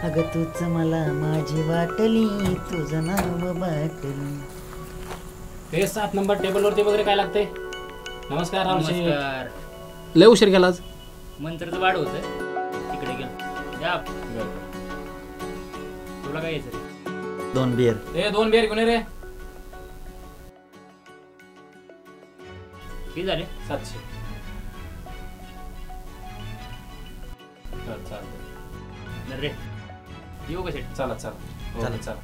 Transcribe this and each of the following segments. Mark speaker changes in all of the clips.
Speaker 1: अगं तूच मला माझी वाटली तुझं नाव बाटली.
Speaker 2: ते 7 नंबर टेबलवरती वगैरे काय लागते? नमस्कार राहुल शेठ.
Speaker 3: नमस्कार.
Speaker 2: लय उशीर केला आज.
Speaker 3: मंत्रचं वाढ होतं तिकडे गेलो जा. तुला काय यायचं रे?
Speaker 1: 2 बियर.
Speaker 2: 2 बियर घेऊन ये रे.
Speaker 3: किती झाले?
Speaker 2: 700. चालतं
Speaker 3: रे येऊ का शेट?
Speaker 2: चला चला
Speaker 1: चला.
Speaker 2: चला.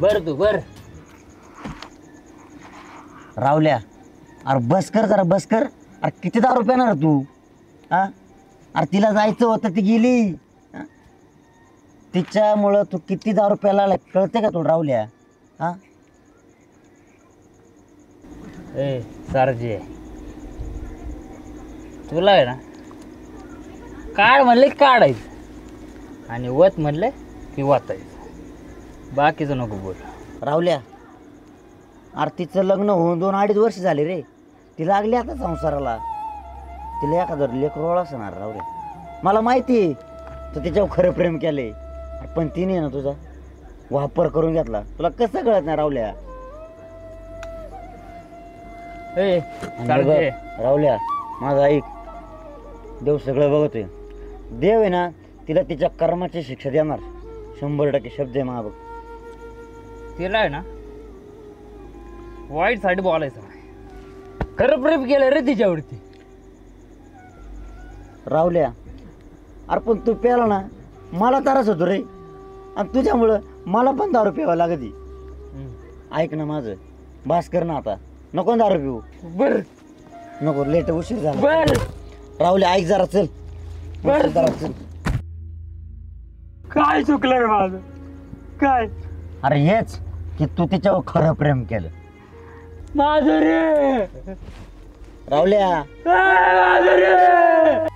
Speaker 3: बर तू बर.
Speaker 1: रावल्या अरे बस कर जरा बस कर. अरे किती दारू रुपयाणार तू हा? अरे तिला जायचं होतं ती गेली हा? तिच्यामुळं तू किती दारू रुपयाला कळते का तू रावल्या हा?
Speaker 3: ए सारजी तुला आहे ना काढ म्हणले काढायचं आणि वत म्हणले की वाचायचं. बाकीचं नको बोल.
Speaker 1: रावल्या अरे तिचं लग्न होऊन 2-2.5 वर्ष झाले रे. ती लागली आता संसाराला. तिला एखादं लेकरोळ असणार रावल्या. मला माहिती आहे तू तिच्यावर खरं प्रेम केले पण तिने ना तुझा वापर करून घेतला. तुला कसं कळत नाही रावल्या?
Speaker 3: ए
Speaker 1: आणि
Speaker 3: सारजी
Speaker 1: बघ, रावल्या माझं ऐक. देव सगळं बघतोय. देव आहे ना तिला तिच्या कर्माची शिक्षा देणार 100% शब्द आहे मा बघ.
Speaker 3: तिला आहे ना वाईट साठी बोलायचं नाही. खरं प्रेम केलं रे तिच्यावरती.
Speaker 1: रावल्या अरे पण तू प्याला ना मला त्रास होतो रे आणि तुझ्यामुळं मला पण दारू प्यावं लागती. ऐक ना माझं बास कर ना आता. नको ना दारू पिऊ.
Speaker 3: बर
Speaker 1: नको लेट उशीर झाला.
Speaker 3: बर
Speaker 1: रावल्या ऐक जरा चल.
Speaker 3: बर.
Speaker 1: जरा चल.
Speaker 3: काय चुकलं रे माझं काय?
Speaker 1: अरे हेच की तू तिच्यावर खरं प्रेम केलं.
Speaker 3: माझं रे
Speaker 1: रावल्या
Speaker 3: माझं रे.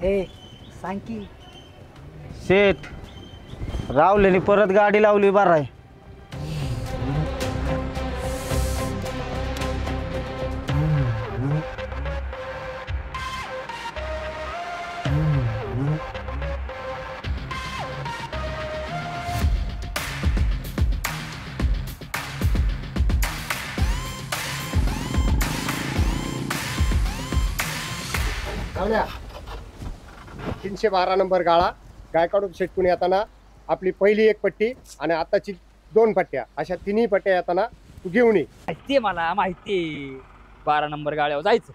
Speaker 1: ए सांग की.
Speaker 4: शेठ रावलेनी परत गाडी लावली बरं आहे.
Speaker 5: रावल्या 312 नंबर गाळा गायकाडून शेटकून येताना आपली पहिली 1 पट्टी आणि आताची 2 पट्ट्या अशा 3 पट्ट्या येताना तू घेऊन ये.
Speaker 3: माहितीये मला माहिती. 12 नंबर गाड्यावर जायचं.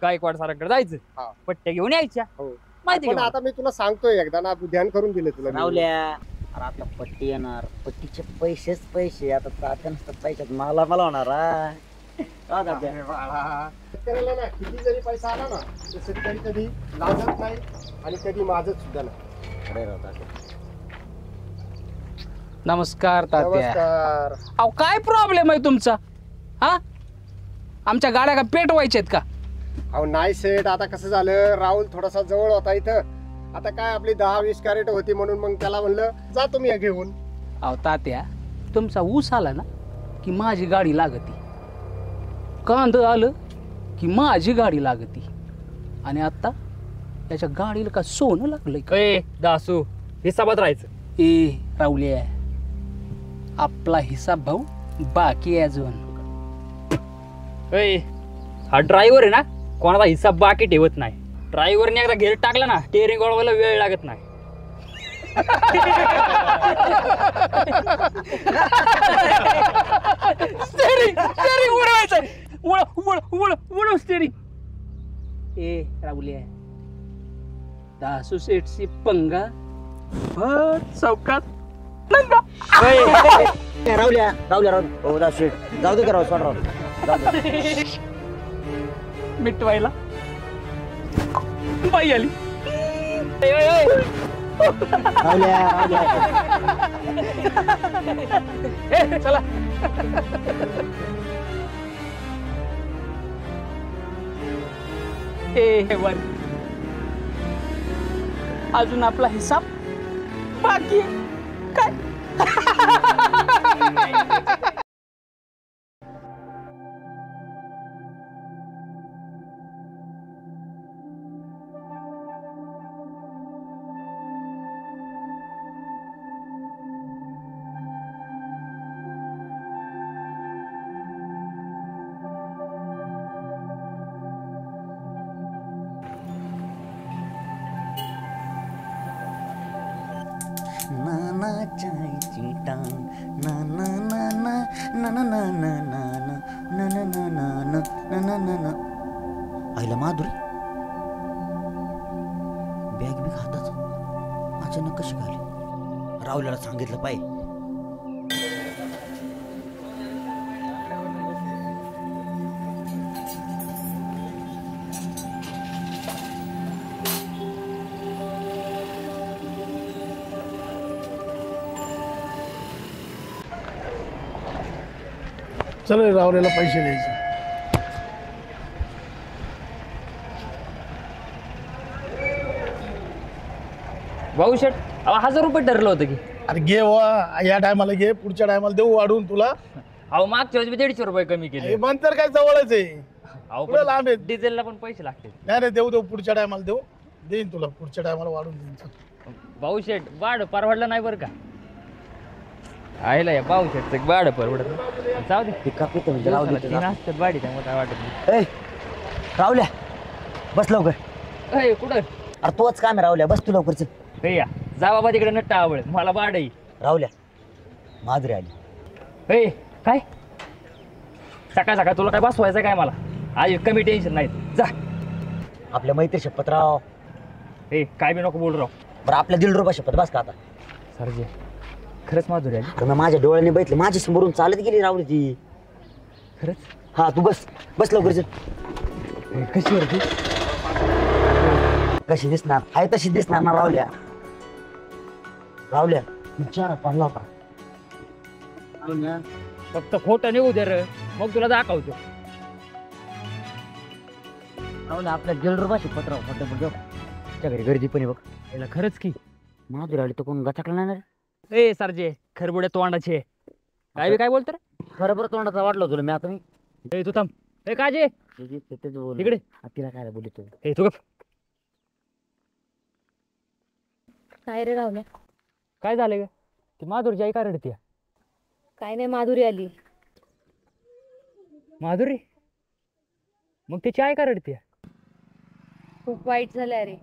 Speaker 3: गायकवाड सरांकडे जायचं.
Speaker 5: हा.
Speaker 3: पट्ट्या घेऊन यायच्या.
Speaker 5: हो.
Speaker 3: माहिती
Speaker 5: पण
Speaker 3: का
Speaker 5: आता मी तुला सांगतोय एकदा ना ध्यान करून दिलं तुला मी.
Speaker 1: रावल्या अरे आता पट्टी येणार. पट्टीचे पैसेच पैसे. आता तात्या नसतात पैशात मला होणार हा? का तात्या?
Speaker 5: अरे बाळा, शेतकऱ्याला ना किती जरी पैसा आला ना तर शेतकरी कधी लाजत नाही आणि कधी माजत सुद्धा नाही.
Speaker 1: अरे राव तात्या.
Speaker 2: नमस्कार तात्या.
Speaker 5: नमस्कार.
Speaker 2: अहो काय प्रॉब्लेम आहे तुमचा हा? आमच्या गाड्या का पेटवायच्यात का?
Speaker 5: अहो नाही सेठ, आता कसं झालं राहुल थोडासा जवळ होता इथं. आता काय आपली 10-20 कॅरेट होती म्हणून मग त्याला म्हणलं जा तुम्ही या घेऊन.
Speaker 2: अहो तात्या तुमचा ऊस आला ना की माझी गाडी लागती. कांद आलं की माझी गाडी लागती. आणि आता त्याच्या गाडीला का सोनं लागलंय का?
Speaker 3: ए दासू हिसाबात राहायचं.
Speaker 2: ए रावल्या आपला हिसाब भाऊ बाकी आहे अजून.
Speaker 3: ए हा ड्रायव्हर आहे ना कोणाचा हिसाब बाकी ठेवत नाही. ड्रायव्हरने एकदा गेअर टाकला ना टेअरिंग वळवायला वेळ लागत नाही.
Speaker 2: स्टेरिंग उडवायचं. उडव स्टेरिंग. ए रावल्या दासू सेठची पंगा भर चौकात नंगा.
Speaker 1: राहुल्या राहुल्या राहुल हो दास शेठ जाऊ दे का राव सोड राव जाऊ दे.
Speaker 2: मिटवायला बाई आली.
Speaker 1: राहुल्या राहुल्या
Speaker 2: ए, चला. ए वर अजून आपला हिसाब बाकी आहे. काय
Speaker 1: नाना चायची टांग ना ना ना ना ना ना ना ना ना ना ना ना ना ना ना ना ना. आईला माधुरी बॅग बी हाताच अचानक कशी घाली. राहुल्याला सांगितलं पाहिजे.
Speaker 6: चल रावलेला पैसे द्यायचे.
Speaker 3: भाऊ शेट 1000 रुपये ठरलं होतं की.
Speaker 6: अरे घे वा या टायमाला घे, पुढच्या टायमाला देऊ वाढवून तुला.
Speaker 3: अहो मागच्या वेळेस 150 रुपये कमी केले.
Speaker 6: हे बंद तर काय जवळच आहे.
Speaker 3: अहो
Speaker 6: पुढं लांब आहे.
Speaker 3: डिझेलला पण पैसे लागतील.
Speaker 6: नाही रे देऊ देऊ पुढच्या टायमाला देऊ देईन तुला, पुढच्या टायमाला वाढून देईन. चल.
Speaker 3: भाऊ शेट भाडं परवडलं नाही बरं का. आयला या भाऊ शेटचं भाडं परवडत नाही. जाऊ दे.
Speaker 1: पिका पितो म्हणजे राहू दे.
Speaker 3: तीन असतात भाडी त्यामुळे काय वाटत नाही.
Speaker 1: ए राहुल्या बस लवकर.
Speaker 3: अय, कुठं
Speaker 1: अरे तोच काम आहे राहुल्या बस तू लवकर चल.
Speaker 3: हे या जा बाबा तिकडे नट्टा आवड मला भाडं आहे.
Speaker 1: राहुल्या माधुरी आली.
Speaker 3: हे काय सकाळ सकाळ तुला काय बसवायचं काय मला. आज कमी टेन्शन नाही. जा.
Speaker 1: आपल्या मैत्री शपथ राव.
Speaker 3: हे काय बी नको बोल राव.
Speaker 1: बरं आपल्या दिलरुबा शपथ बस का आता.
Speaker 3: सरजे खरंच माधुरी आली.
Speaker 1: तर मग माझ्या डोळ्याने बघितलं, माझ्या समोरून चालत गेली राहुली ती.
Speaker 3: खरंच.
Speaker 1: हा तू बस बस लवकर चल.
Speaker 3: हे, कशी वरती
Speaker 1: कशी दिसणार आहे तशी दिसणार ना राहुल्या. राहुल्या विचार पडला होता.
Speaker 3: फक्त खोटं निघू दे रे मग तुला दाखवतो.
Speaker 1: राहुल्या आपल्या दिलरुबा शपथ राव. त्या घरी गर्दी पण आहे बघ.
Speaker 3: याला खरंच की
Speaker 1: माधुरी आली तर कोण गचाकला नाही ना रे.
Speaker 3: ए सरजे खरबुड्या तोंडाचे काय बी काय बोलतो रे.
Speaker 1: बरोबर तोंडाचा वाटलं तुला मी आता मी
Speaker 3: ए तू थांब. ए काजे इकडे.
Speaker 1: तिला काय बोलतो.
Speaker 3: ए तू गप.
Speaker 7: काय रे राहुल्या?
Speaker 3: काय झालं ग ती माधुरीची आई का रडते.
Speaker 7: काय नाही, माधुरी आली.
Speaker 3: माधुरी मग त्याची आई का रडते.
Speaker 7: खूप वाईट झालंय रे.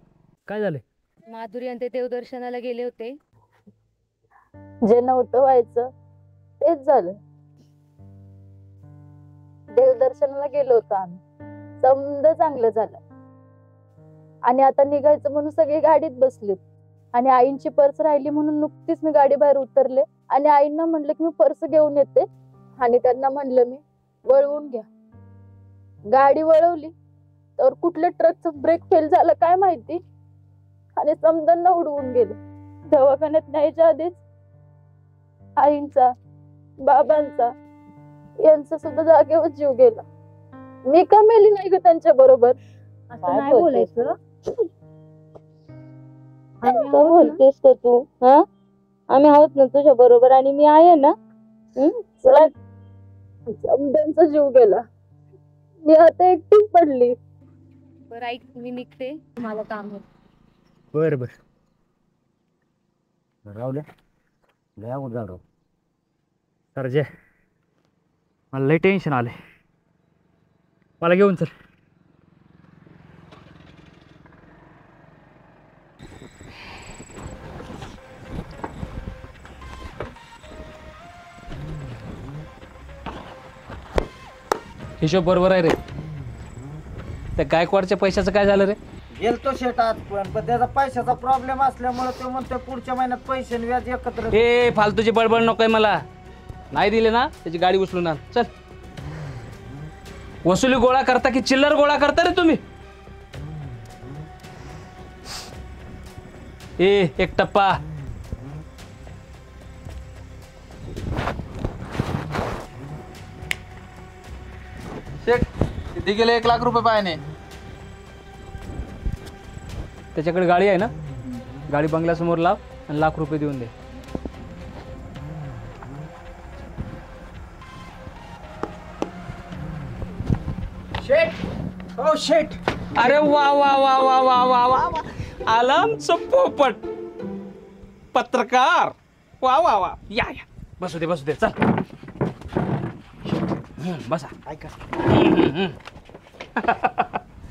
Speaker 3: काय झालं.
Speaker 7: माधुरी आणि ते देवदर्शनाला गेले होते. जे नव्हतं व्हायचं तेच झालं. देवदर्शनाला गेलो होतो आम्ही, समज चांगलं झालं. आणि आता निघायचं म्हणून सगळे गाडीत बसलेत. आणि आईंची पर्स राहिली म्हणून नुकतीच मी गाडी बाहेर उतरले आणि आईंना म्हणलं की मी पर्स घेऊन येते. आणि त्यांना म्हणलं मी वळवून घ्या. गाडी वळवली तर कुठल्या ट्रकचं ब्रेक फेल झालं काय माहिती आणि समजांना उडवून गेले. दवाखान्यात न्यायच्या आधीच आईंचा बाबांचा यांचा सुद्धा जागेवर जीव गेला. मी का मेली नाही ग त्यांच्या बरोबर. असं नाही बोलायचं. बोलतेस का तू? हा आम्ही आहोत ना तुझ्या बरोबर आणि मी आहे ना. समजांचा जीव गेला. मी आता एकटीच पडली. बरं ऐक मी निघते, मला काम आहे.
Speaker 3: बर बर.
Speaker 1: राहुल्या लय अवघड झालं राव.
Speaker 3: सरजे मला लय टेन्शन आले. मला घेऊन चल.
Speaker 2: हिशोब बरोबर आहे रे. त्या गायकवाडच्या पैशाचं काय झालं रे.
Speaker 4: गेलतो शेट आज पण त्याचा पैशाचा प्रॉब्लेम असल्यामुळे तो म्हणतो पुढच्या महिन्यात पैसे आणि व्याज एकत्र
Speaker 2: ए फालतूची बडबड नकोय मला. नाही दिले ना त्याची गाडी उचलून आण. चल. वसुली गोळा करता की चिल्लर गोळा करता रे तुम्ही? एक टप्पा.
Speaker 6: शेट किती गेले 1 लाख रुपये पायाने.
Speaker 2: त्याच्याकडे गाडी आहे ना, गाडी बंगल्यासमोर लाव आणि ₹1,00,000 देऊन दे.
Speaker 4: शेट हो शेट.
Speaker 2: अरे वा वा वा वा वा वा वा वा. आलामचं पोपट पत्रकार. वा वा वा. या या बसू दे चल. बसा.
Speaker 4: ऐका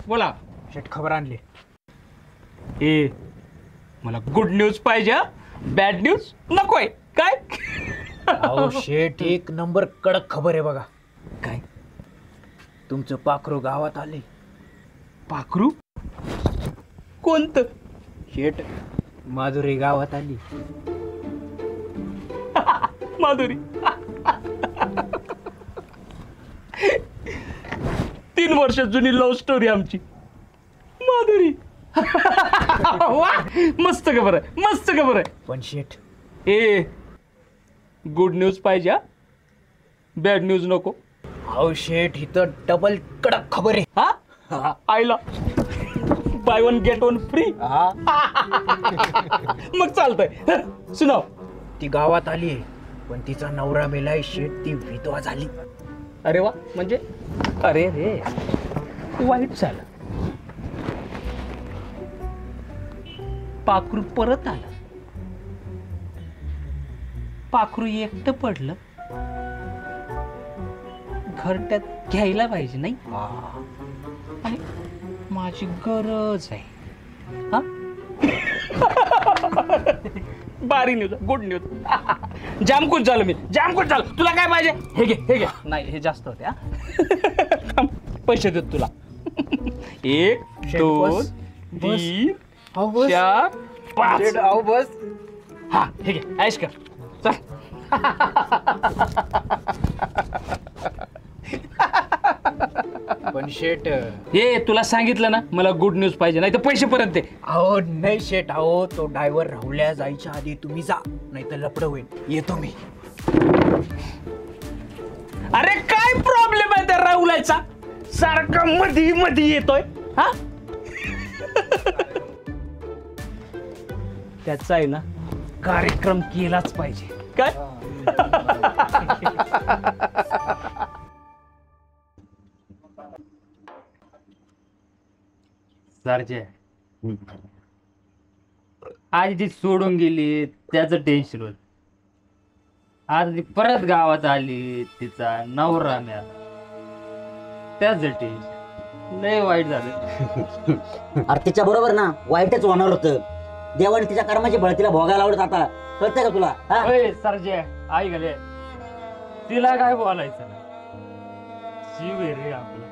Speaker 2: बोला.
Speaker 4: शेट खबर आणली.
Speaker 2: ए मला गुड न्यूज पाहिजे, बॅड न्यूज नकोय. काय?
Speaker 8: अहो शेठ एक नंबर कडक खबर आहे बघा.
Speaker 2: काय?
Speaker 8: तुमचं पाखरू गावात आले.
Speaker 2: पाखरू? कोणतं?
Speaker 8: शेठ माधुरी गावात आली.
Speaker 2: माधुरी. 3 वर्ष जुनी लव्ह स्टोरी आमची. माधुरी. वा मस्त खबर आहे, मस्त खबर आहे.
Speaker 8: पण शेठ
Speaker 2: ए गुड न्यूज पाहिजे, बॅड न्यूज नको.
Speaker 8: अहो शेठ इथं डबल कडक खबर आहे.
Speaker 2: हा आईला बाय 1 गेट 1 फ्री. मग चालतंय. सुनाव.
Speaker 8: ती गावात आली आहे पण तिचा नवरा मेलाय शेठ. ती विधवा झाली.
Speaker 2: अरे वा. म्हणजे अरे रे वाईट झालं. पाखरू परत आलं. पाखरू एकटं पडलं. घरट्यात घ्यायला पाहिजे नाही. आणि माझी गरज आहे. हा बारी न्यूज, गुड न्यूज. जामखुश झालो मी, जामखुश झालो. तुला काय पाहिजे? हे घे. नाही हे जास्त होते. हा पैसे देतो तुला. 1 2 3 4 5.
Speaker 8: अहो बस.
Speaker 2: हा हे घे ऐश कर. चल.
Speaker 8: पण शेठ
Speaker 2: हे तुला सांगितलं ना मला गुड न्यूज पाहिजे, नाही तर पैसे परत दे.
Speaker 8: अहो नाही शेठ. अहो तो ड्रायव्हर राहुल्या जायच्या आधी तुम्ही जा, नाही तर लपड होईल. येतो मी.
Speaker 2: अरे काय प्रॉब्लेम आहे त्या राहुलाचा? सारखा मधी येतोय. हा त्याचा आहे ना कार्यक्रम केलाच पाहिजे. काय?
Speaker 3: सरचे आज ती सोडून गेली त्याचं टेन्शन होत. आज ती परत गावात आली, तिचा नवरा मिळाला त्याचं टेन्शन. लय वाईट झालं.
Speaker 1: अरे तिच्या बरोबर ना वाईटच होणार होतं. देवाने तिच्या कर्माची बळतीला भोगायला आवडत. आता कळतंय का तुला? हा?
Speaker 3: सरजे आई गले तिला काय बोलायचं ना. शिव आहे रे आपला.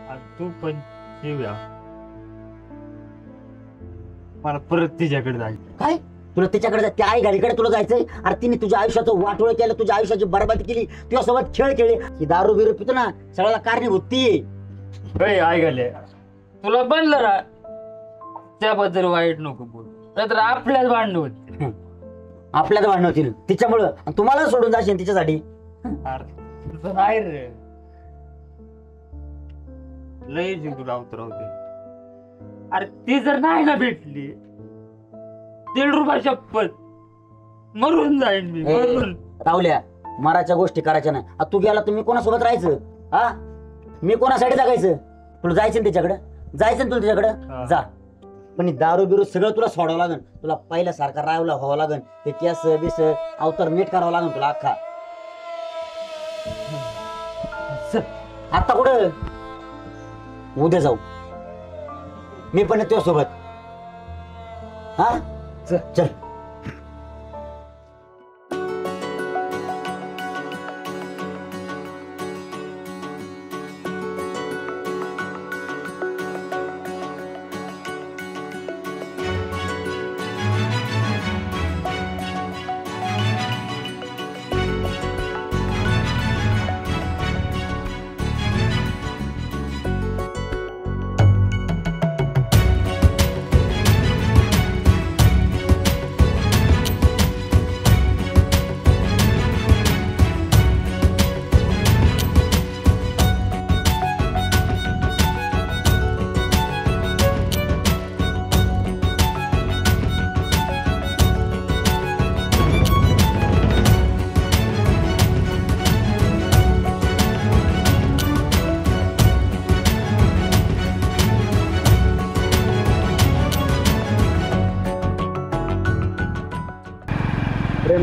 Speaker 3: आणि तू पण शिव आहे. मला परत तिच्याकडे जायचं.
Speaker 1: काय तुला तिच्याकडे त्या आई घालीकडे तुला जायचंय? अरे तिने तुझ्या आयुष्याचं वाटोळ केलं, तुझ्या आयुष्याची बरबादी केली, तुझ्यासोबत खेळ खेळले. ही दारू बिरू पितो ना सगळ्याला कारणीभूत ती.
Speaker 3: आई गले तुला बनलं रा त्याबद्दल वाईट नको बोल, तर आपल्याच भांडण होते.
Speaker 1: आपल्याला भांडण होतील तिच्यामुळं. आणि तुम्हाला सोडून जाशील तिच्यासाठी.
Speaker 3: तुझं नाही रे. लय जीव राहते. अरे ती जर नाही ना भेटली 1.5 रुपया शपथ मरून जाईन मी. मरून.
Speaker 1: राहुल्या माराच्या गोष्टी करायच्या नाही. आता तू गेला तुम्ही कोणासोबत राहायचं? हा मी कोणासाठी जगायचं? तुला जायचं ना तिच्याकडे? जायचं ना तुला तिच्याकडे? जा. पण दारू बिरू सगळं तुला सोडावं लागेल. तुला पहिल्यासारखा राहावला व्हावं लागेल. ते केस बिस अवतार नीट करावं लागेल तुला अख्खा. आता कुठं? उद्या जाऊ. मी पण तुझ्या सोबत. हा चल.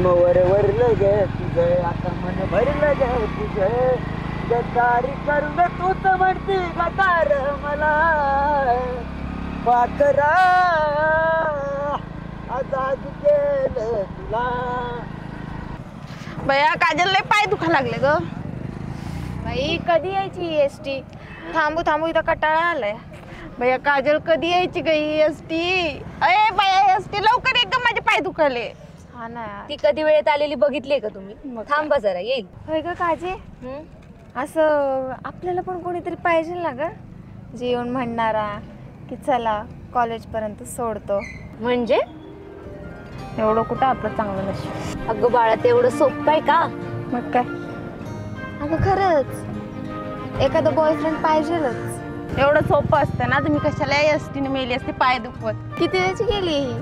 Speaker 1: मन वरलं ग तुझं आता मन भरलं ग तुझं गद्दारी करून तूच म्हणते गद्दार मला पाखरा आजाद केलं तुला.
Speaker 9: बया काजल लय पाय दुखा लागले ग बाई. कधी यायची एसटी? थांबू थांबू इथं कटाळा आलाय. बया काजल कधी यायची ग एसटी? अरे बया एसटी लवकर एकदम माझे पाय दुखाले. हा ना
Speaker 10: ती कधी वेळेत आलेली बघितली का तुम्ही? थांबा जरा येईल.
Speaker 9: होय ग काजे. असं आपल्याला पण कोणीतरी पाहिजे ना ग जे येऊन म्हणणारा की चला कॉलेज पर्यंत सोडतो.
Speaker 10: म्हणजे
Speaker 9: एवढं कुठं आपलं चांगलं नशीब.
Speaker 10: अगं बाळा तेवढं सोपं आहे का?
Speaker 9: मग काय. अगं खरंच एखादा बॉयफ्रेंड पाहिजेलच. एवढं सोपं असतं ना तर मी कशाला एसटीने मेली असते पाय दुखवत. किती वेळची गेली ही?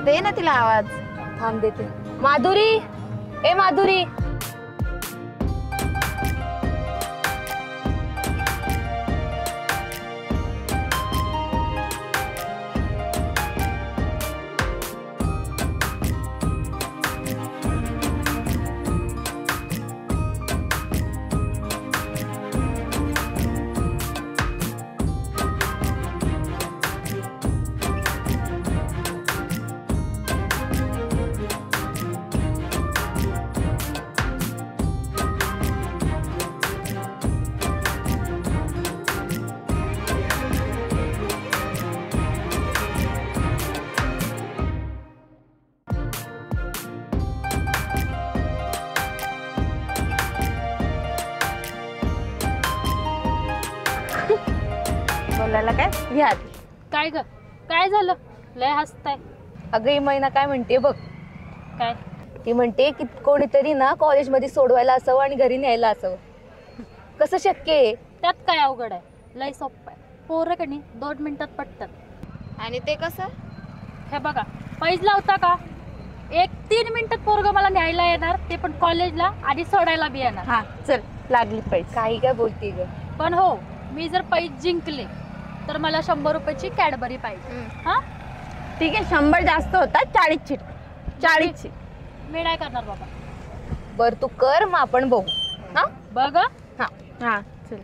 Speaker 9: दे ना तिला आवाज.
Speaker 10: थांब देते. माधुरी, ए माधुरी.
Speaker 9: बोलायला काय घ्या.
Speaker 7: काय ग काय झालं लय हसताय?
Speaker 10: अगं ही महिना काय म्हणते बघ.
Speaker 7: काय?
Speaker 10: ती म्हणते की कोणीतरी ना कॉलेजमध्ये सोडवायला असावं आणि घरी न्यायला असावं. कसं शक्य आहे?
Speaker 7: त्यात काय अवघड आहे? लय सोपं आहे. पोरं कणी 2 मिनिटात पटतात.
Speaker 9: आणि ते कसं?
Speaker 7: हे बघा पैज लावता का 1-3 मिनिटात पोरग मला न्यायला येणार ते पण कॉलेजला आणि सोडायला बी येणार.
Speaker 9: हा चल लागली पैसे.
Speaker 10: काही काय बोलते ग.
Speaker 7: पण हो मी जर पैज जिंकले तर मला 100 रुपयाची कॅडबरी पाहिजे. हा
Speaker 9: ठीक आहे 100 जास्त होतात. 40ची 40ची.
Speaker 7: मी नाही करणार बाबा.
Speaker 10: बर तू कर मग आपण बघू. हा
Speaker 7: बघ.
Speaker 9: हा हा चल.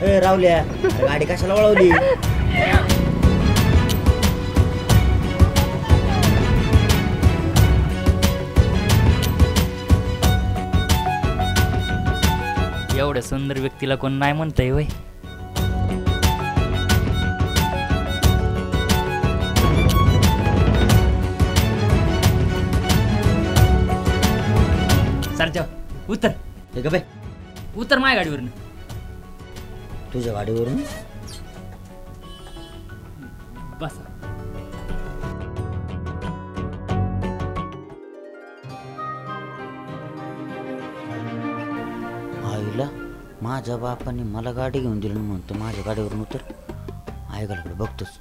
Speaker 1: ए रावल्या गाडी कशाला वळवली?
Speaker 3: एवढ्या सुंदर व्यक्तीला कोण नाही म्हणतंय वय. सरजा उतर.
Speaker 1: हे का
Speaker 3: उतर माझ्या गाडीवरून.
Speaker 1: तुझ्या गाडीवरून
Speaker 3: बसा.
Speaker 1: आईला माझ्या बापाने मला गाडी घेऊन दिली म्हणतो माझ्या गाडीवरून उतर. ऐकायला बघतोच.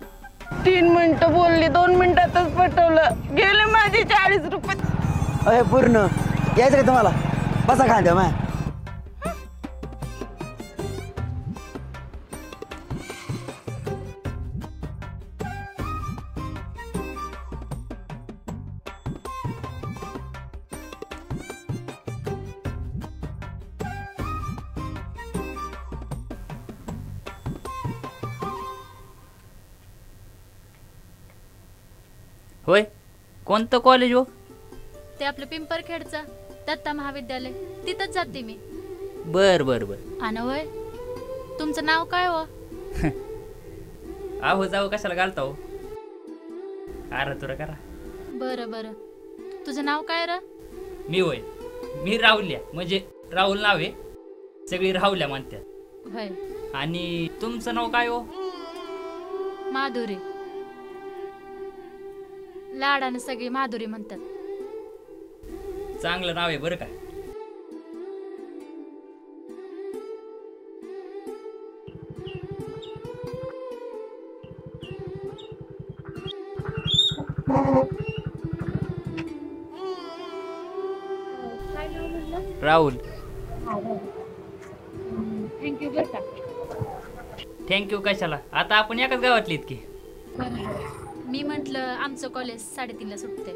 Speaker 9: 3 मिनिटं बोलली 2 मिनिटातच पटवलं. गेले माझे 40 रुपये.
Speaker 1: अरे पूर्ण यायचं का तुम्हाला? बसा खांद्या माय.
Speaker 3: होय कोणतं कॉलेज हो?
Speaker 7: ते आपलं पिंपरखेडचं दत्ता महाविद्यालय तिथंच जाते मी.
Speaker 3: बर बर बर.
Speaker 7: आणि होय तुमचं नाव काय हो?
Speaker 3: आहो जाऊ कशाला घालता हो? अरे तुला करा.
Speaker 7: बरं बरं तुझं नाव काय र?
Speaker 3: मी होय मी राहुल्या म्हणजे राहुल नाव आहे. सगळी राहुल्या म्हणतात.
Speaker 7: होय.
Speaker 3: आणि तुमचं नाव काय हो?
Speaker 7: माधुरी. लाडानं सगळी माधुरी म्हणतात.
Speaker 3: चांगलं नाव आहे बरं का. राहुल.
Speaker 7: थँक्यू बरं का.
Speaker 3: थँक्यू कशाला, आता आपण एकाच गावातली की.
Speaker 11: मी म्हंटल आमचं कॉलेज 3:30ला सुटते.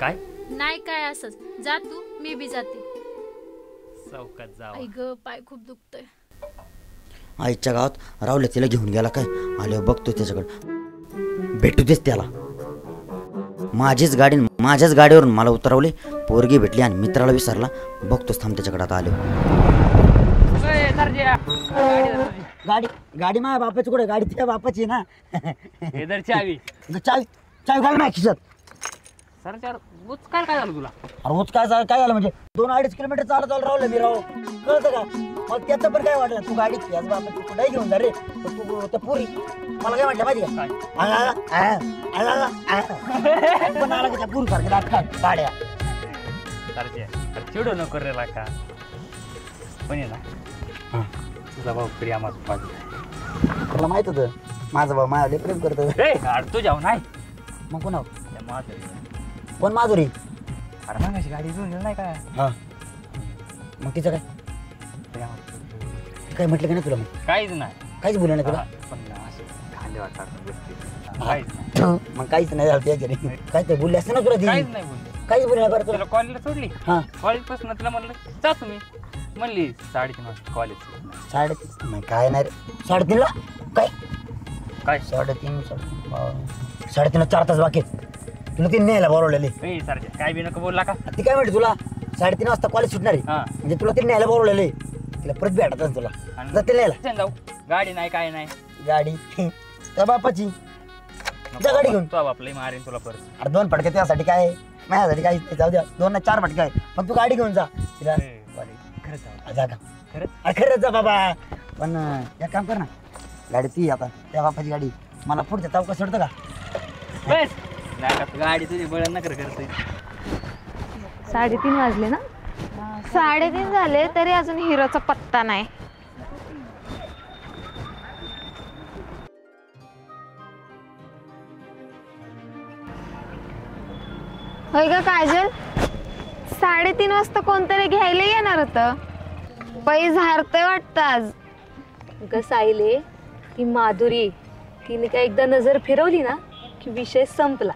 Speaker 3: काय
Speaker 11: नाही काय असंच, जा तू, मी बी जाते.
Speaker 3: चौकात जाऊ.
Speaker 11: आई ग, पाय खूप दुखतोय.
Speaker 1: आईच्या गावात राहुल तिला घेऊन गेला काय, आल्यावर बघतो त्याच्याकडं, भेटू देच त्याला. माझ्याच गाडीवरून मला उतरवले, पोरगी भेटली आणि मित्राला विसरला. बघतोच थांब त्याच्याकडे आता आलो. गाडी माझ्या बापाची कुठे, गाडी त्या बापाची ना.
Speaker 3: चावी
Speaker 1: चावी घाल माझ्या खिशात.
Speaker 3: सर काय झालं तुला?
Speaker 1: अरे होत काय झालं म्हणजे 2-2.5 किलोमीटर चालत राहुल मी राव, कळतं का? मग त्याचं पण काय वाटलं, तू गाडी याच बापाची कुठे घेऊन जा रे. तू त्या पुरी मला काय म्हटलं माहिती का, पण आला की त्या पुरी सारख्या गाड्या.
Speaker 3: चिडू नको रे का, पण ये ना तुझा भाऊ प्रियामाच पाहिजे.
Speaker 1: तुला माहित होतं माझा भाऊ माझ्या प्रेम करतो.
Speaker 3: तू जाऊ नाही
Speaker 1: मग कोणा
Speaker 3: माधुरी.
Speaker 1: कोण माधुरी?
Speaker 3: अरे मग अशी गाडी घेऊन नाही का?
Speaker 1: हा मग तिचं काय काय म्हटलं का नाही तुला? मग
Speaker 3: काहीच नाही,
Speaker 1: काहीच बोललं नाही तुला? मग काहीच नाही झालं त्याच्या, काय ते बोलले असते ना तुला?
Speaker 3: काहीच नाही बोलले,
Speaker 1: काहीच बोलले नाही बरं तुला?
Speaker 3: कॉलेजला सोडली.
Speaker 1: हा
Speaker 3: कॉलेज पासून तिला म्हणलं जा तुम्ही, म्हणली 3:30 वाजता कॉलेज.
Speaker 1: 3:30 काय नाही रे, 3:30ला काय 3:30 3:30 4 तास बाकी तुला ती न्यायला बोलवलेली.
Speaker 3: काय बी नको बोलला का?
Speaker 1: ती काय म्हणते तुला 3:30 वाजता कॉलेज सुटणार आहे, म्हणजे तुला ती न्यायला बोलवलेले. तिला परत भेटत तुला जाते न्यायला.
Speaker 3: जाऊ, गाडी नाही काय नाही.
Speaker 1: गाडी त्या बापाची, जा गाडी घेऊन.
Speaker 3: तो बापला मारेन तुला परत.
Speaker 1: अरे 2 फटके त्यासाठी काय, माझ्यासाठी काहीच नाही, जाऊ द्या. 2 नाही 4 फटके आहे, पण तू गाडी घेऊन जा तिला.
Speaker 3: खरंच
Speaker 1: जा का? अरे खरंच जा बाबा. पण एक काम कर ना, गाडी ती आता त्या बापाची गाडी मला पुढच्या चौकात सोडतं का?
Speaker 3: बस गाडी तुझी बळ नकर करते.
Speaker 10: 3:30 वाजले ना?
Speaker 9: 3:30 झाले तरी अजून हिरोचा पत्ता नाही. होय ग काजल, 3:30 वाजता कोणतरी घ्यायला येणार होतं. पै झारतंय वाटतं आज.
Speaker 10: ग साईले, ती माधुरी, तिने काय एकदा नजर फिरवली ना की विषय संपला.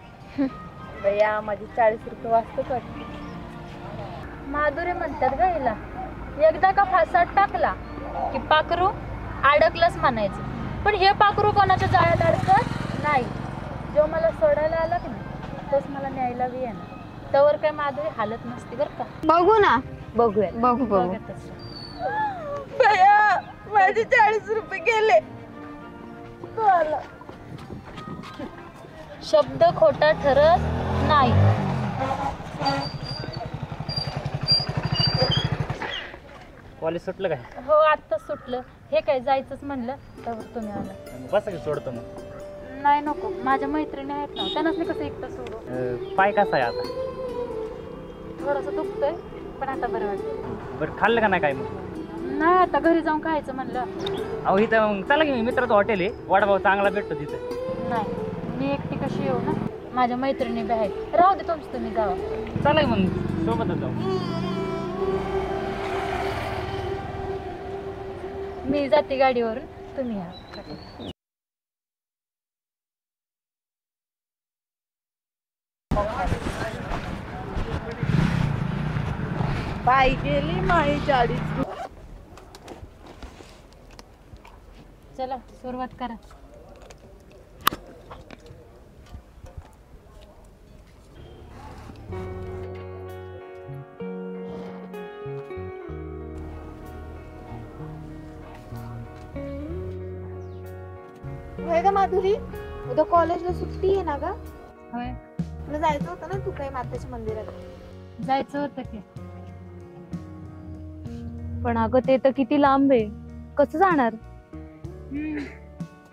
Speaker 7: बया माझी 40 रुपये वाजतात वाटतं. माधुरी म्हणतात ग हिला, एकदा का फासात टाकला की पाखरू अडकलंच म्हणायचं. पण हे पाखरू कोणाच्या जाळ्यात अडकत नाही. जो मला सोडायला आला की नाही तोच मला न्यायला बी येणार. त्यावर काय माधुरी हालत नसते बरं का.
Speaker 9: बघू ना,
Speaker 10: बघूया.
Speaker 9: बघू. बया माझे 40 रुपये गेले.
Speaker 7: शब्द खोटा ठरत नाही.
Speaker 3: कॉलेज सुटलं काय?
Speaker 7: हो आत्ताच सुटलं. हे काय जायचंच म्हणलं तर तुम्ही आला.
Speaker 3: बस की सोडतो मग.
Speaker 7: नाही नको, माझ्या मैत्रिणी आहेत ना, त्यांनाच मी कसं एकटं सोडू.
Speaker 3: पाय कसा आहे आता?
Speaker 7: थोडंसं दुखतोय पण आता बरं वाटतं.
Speaker 3: बरं खाल्लं का नाही काय मग?
Speaker 7: नाही आता घरी जाऊन खायचं म्हणलं.
Speaker 3: अहो इथं मग चला की, मी मित्राचं हॉटेल आहे, वडापाव चांगला भेटतो तिथं.
Speaker 7: नाही मी एकटी कशी येऊ ना, माझ्या मैत्रिणी बी आहेत. राहू दे तुमचं तुम्ही जावा.
Speaker 3: चला की मग सोबतच जाऊ.
Speaker 7: मी जाते गाडीवरून, तुम्ही या.
Speaker 9: बाई गेली माई 40.
Speaker 7: चला सुरुवात करा.
Speaker 9: होय का माधुरी, उद्या कॉलेजला सुट्टी आहे ना ग?
Speaker 7: होय
Speaker 9: तुला जायचं होतं ना, तू काही मातेच्या मंदिरात
Speaker 7: जायचं होतं की.
Speaker 10: पण अगं ते तर किती लांब आहे, कसं जाणार?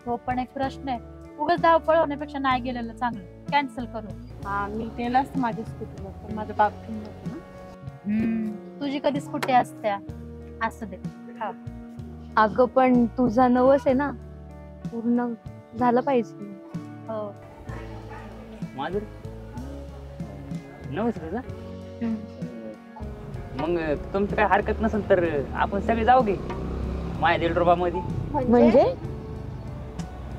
Speaker 7: हो पण एक प्रश्न आहे, उगाच धावपळ होण्यापेक्षा नाही गेलेलं चांगलं. कॅन्सल करू.
Speaker 12: हा मी केलाच माझ्या स्कूटीवर, पण माझं बाप घेऊन जातो ना.
Speaker 7: तुझी कधी स्कूटी असत्या, असू दे. हा
Speaker 10: अगं पण तुझा नवस आहे ना, पूर्ण झालं पाहिजे.
Speaker 7: हो
Speaker 3: माधुरी नमस्कार का? मग तुमचं काय हरकत नसेल तर आपण सगळे जाऊ गे माझ्या दिलरुबामध्ये.
Speaker 7: म्हणजे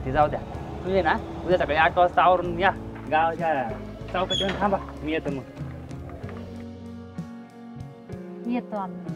Speaker 3: ते जाऊ द्या. तुझे ना उद्या सकाळी 8 वाजता आवरून या गावाच्या चौकात येऊन थांबा. मी येतो मग.
Speaker 12: येतो आम्ही.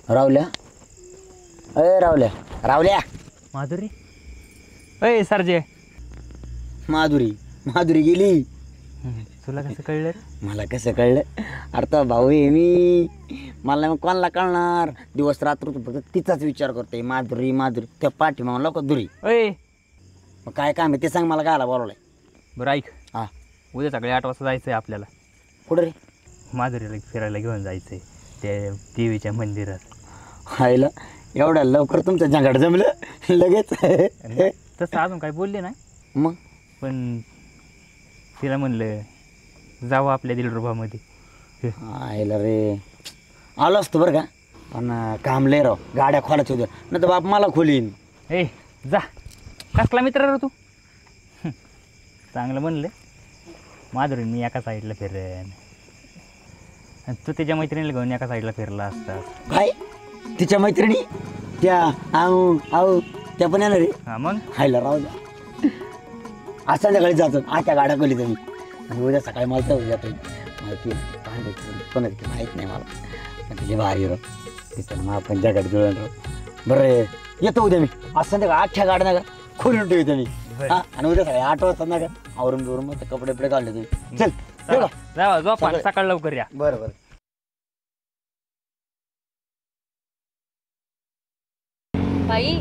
Speaker 1: रावल्या अय रावल्या रावल्या
Speaker 3: माधुरी अय सरजे.
Speaker 1: माधुरी माधुरी गेली.
Speaker 3: तुला कसं कळलं?
Speaker 1: मला कसं कळलं? अरे तो भाऊ आहे मी. मला मग कोणाला कळणार? दिवस रात्र फक्त तिचाच विचार करतोय. माधुरी माधुरी त्या पाठीमागून लोक दुरी.
Speaker 3: अय
Speaker 1: मग काय काम आहे ते सांग मला. कायला बोलवलंय?
Speaker 3: बरं ऐक.
Speaker 1: हा
Speaker 3: उद्या सकाळी 8 वाजता जायचंय आपल्याला.
Speaker 1: कुठं रे?
Speaker 3: माधुरीला फिरायला घेऊन जायचंय त्या देवीच्या मंदिरात.
Speaker 1: हायला एवढ्या लवकर तुमचं झंगाट जमलं लगेच?
Speaker 3: तसं अजून काही बोलले नाही.
Speaker 1: मग
Speaker 3: पण तिला म्हणलं जाऊ आपल्या दिलरुबामध्ये.
Speaker 1: आयला रे आलो असतो बरं का. पण काम लय राव. गाड्या खोलायच्या होत्या नाही तर बाप मला खोलीन.
Speaker 3: ए जा. कसला मित्र रे तू? चांगलं म्हणलं. माधुरी मी एका साईडला फिरेन. तू त्याच्या मैत्रिणीला घेऊन एका साईडला फिरला असतास.
Speaker 1: काय तिच्या मैत्रिणी त्या आऊ आऊ त्या पण येणार रे?
Speaker 3: हा मग
Speaker 1: हायला राहू द्या. आज संध्याकाळी जातो. आजच्या गाड्या खोली मी. आणि उद्या सकाळी मला तर जातो. माहिती पण माहीत नाही मला. पण तिची भारी राव. तिथं मग आपण जगात जुळण राव. बरं येतो उद्या मी. आज संध्याकाळी 8च्या गाड्या ना का खोलून ठेवतो मी. हा आणि उद्या सकाळी 8 वाजता ना का आवरून बिवरून मग कपडे बिपडे काढले तुम्ही. चल
Speaker 3: जावा झोपा सकाळ लवकर या.
Speaker 1: बरं बरं.
Speaker 12: बाई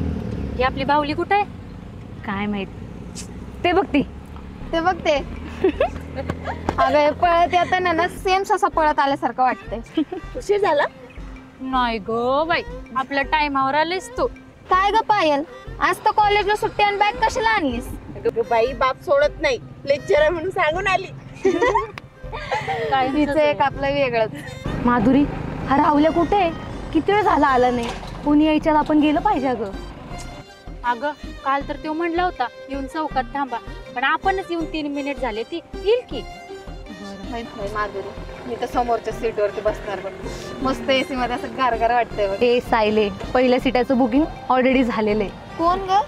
Speaker 12: ही आपली बाहुली कुठे आहे?
Speaker 10: काय माहित. ते बघती.
Speaker 9: ते बघते. अगं पळत येताना ना सेम ससा पळत आल्यासारखं वाटतंय.
Speaker 10: उशीर झाला?
Speaker 12: नाही गो बाई आपल्या टाइमावर आलीस तू.
Speaker 9: काय ग पायल आज तर कॉलेजला सुट्टी आणि बॅग कशाला आणलीस?
Speaker 13: बाई बाप सोडत नाही. लेक्चर आहे म्हणून सांगून आली.
Speaker 9: तिचं एक आपलं वेगळंच.
Speaker 10: माधुरी हा राहुल्या कुठे आहे? किती वेळ झाला आला नाही. कोणी यायच्यात आपण गेलं पाहिजे. अगं
Speaker 12: अगं काल तर तो म्हणला होता येऊन चौकात थांबा पण आपणच येऊन 3 मिनिट झाले. ती येईल की?
Speaker 9: माहित नाही माधुरी. मी तर समोरच्या सीटवरती बसणार बघ. मस्त एसी मध्ये असं गारगार वाटतंय बघ.
Speaker 10: ते सायले पहिल्या सीटाचं बुकिंग ऑलरेडी झालेलं आहे.
Speaker 9: कोण ग?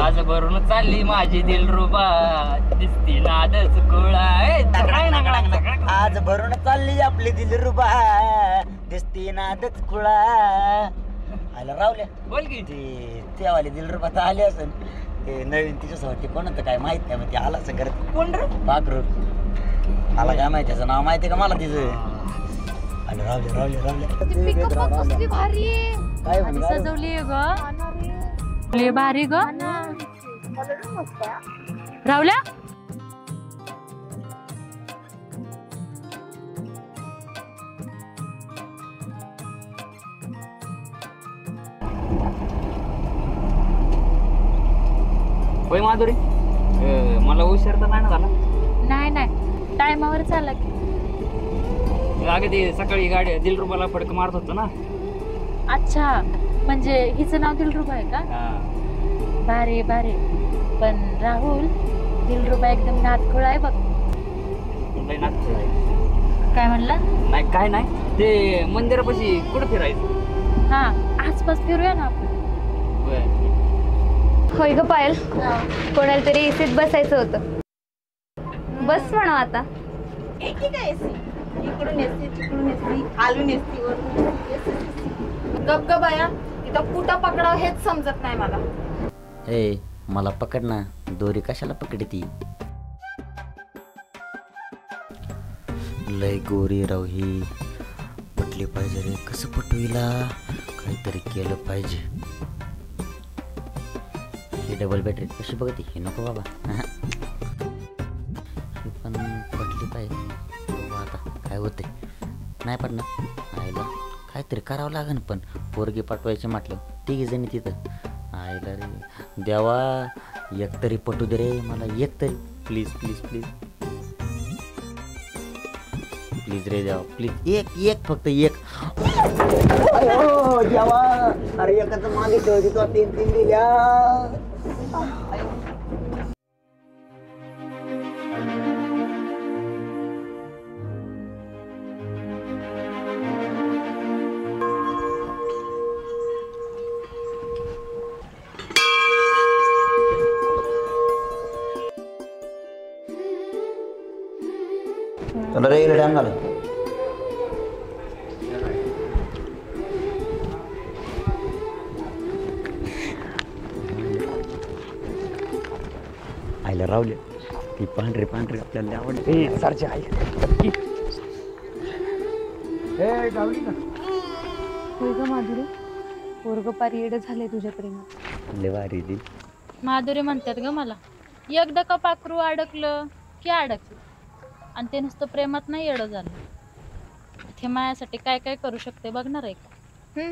Speaker 3: आज भरून चालली माझी दिलरुबा दिसती नादच कुळा.
Speaker 1: आज भरून चालली आपली दिलरुबा दिसती नादच खुळा. आयला रावल्या
Speaker 3: बोल की.
Speaker 1: ते वाली दिलरुबा तर आली असेल. ते नवीन तिच्यासाठी कोण होतं काय माहित नाही. मग ते आला असं करत कोण रे? पाखरू. मला काय माहिती त्याचं नाव माहिती का मला तिचं? आलं रावल्या रावल्या रावल्या.
Speaker 12: भारी
Speaker 1: काय
Speaker 12: सजवली ग भारी ग. रावल्या
Speaker 3: होय माधुरी मला उशीर तर नाही ना झाला?
Speaker 12: नाही टायमावर चालला की.
Speaker 3: अगं ते सकाळी गाडी दिलरुबाला फडक मारत होतो ना.
Speaker 12: अच्छा म्हणजे हिचं नाव दिलरुबा आहे का? भारी भारी. पण राहुल दिलरुबा एकदम नादखुळा आहे बघ. काय म्हणला?
Speaker 3: नाही काय नाही. ते मंदिरापाशी कुठं फिरायचं?
Speaker 12: हा आसपास फिरूया ना आपण.
Speaker 10: होय ग पायल कोणाला तरी एसीत बसायचं होतं. बस म्हणा आता.
Speaker 9: एकी काय एसी इकडून एसी तिकडून एसी खालून एसी वरून गप ग बाया इथं कुठं पकडाव हेच समजत नाही मला.
Speaker 1: ए मला पकड ना, दोरी कशाला पकडती? लय गोरी राव ही, पटली पाहिजे रे. कसं पटवीला? काहीतरी केलं पाहिजे. ही डबल बॅटरी कशी बघती? हे नको बाबा. ही पण पटली पाहिजे. बघू आता काय होते. नाही पडणार आईला, काहीतरी करावं लागेल. पण पोरगी पाठवायची म्हटलं तिघी जणी तिथं. आईला रे देवा, एक तरी पटू दे रे मला, एक तरी. प्लीज प्लीज प्लीज प्लीज रे देवा, प्लीज. एक फक्त एक. देवा, अरे एकाच मागे ठेवते तो, 3 दिल्या. चला रे टाइम झाला. आईला रावले ती पांढरी पांढरी आपल्याला आवडते. सरची आई
Speaker 10: माधुरी, पोरग पार येडं झालंय तुझ्या प्रेमात.
Speaker 1: लय भारी ती.
Speaker 12: माधुरी म्हणतात ग मला, एकदा का पाखरू अडकलं की अडकलं, आणि ते नुसतं प्रेमात नाही येडं झालं. ते मायासाठी काय काय करू शकते बघणार आहे का?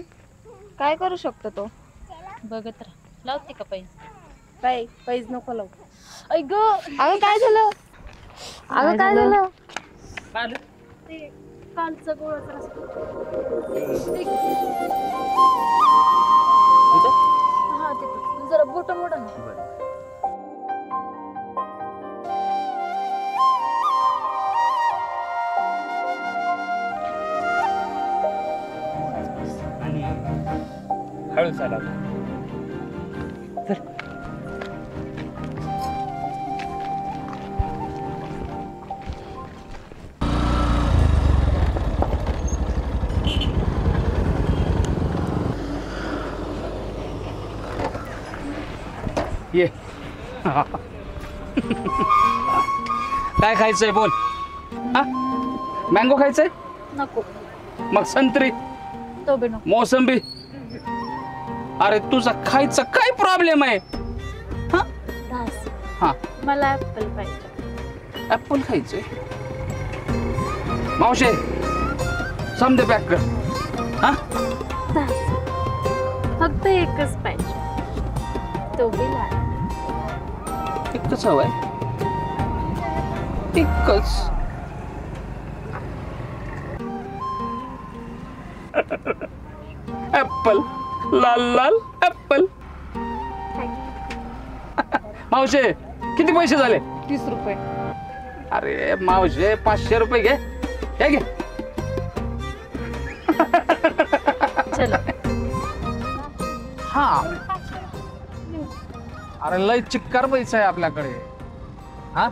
Speaker 9: काय करू शकतो तो?
Speaker 12: बघत राहा. लावते का
Speaker 9: बाई पैज नको लावू.
Speaker 12: ऐक
Speaker 9: अगं काय झालं? अगं काय झालं?
Speaker 12: ते कालचं गोळाचा हा तिथं जरा बोट मोडा ना.
Speaker 2: हळू चाला. ये काय खायचंय बोल. हा मँगो खायचंय?
Speaker 12: नको.
Speaker 2: मग संत्री,
Speaker 12: तो बी नको.
Speaker 2: मोसंबी. अरे तुझा खायचा काय प्रॉब्लेम आहे? हा
Speaker 12: मला ऍपल पाहिजे.
Speaker 2: ऍपल खायचंय? मावशे समजे पॅक कर. हा
Speaker 12: फक्त एकच पाहिजे, तो बी लाल.
Speaker 2: एकच हवंय? एकच? ऍपल, लाल लाल ऍपल. मावशे किती पैसे झाले?
Speaker 10: 30 रुपये.
Speaker 2: अरे मावशे 500 रुपये घे. हे घे.
Speaker 12: चलो.
Speaker 2: हा अरे लय चिक्कार पैसा आहे आपल्याकडे. हा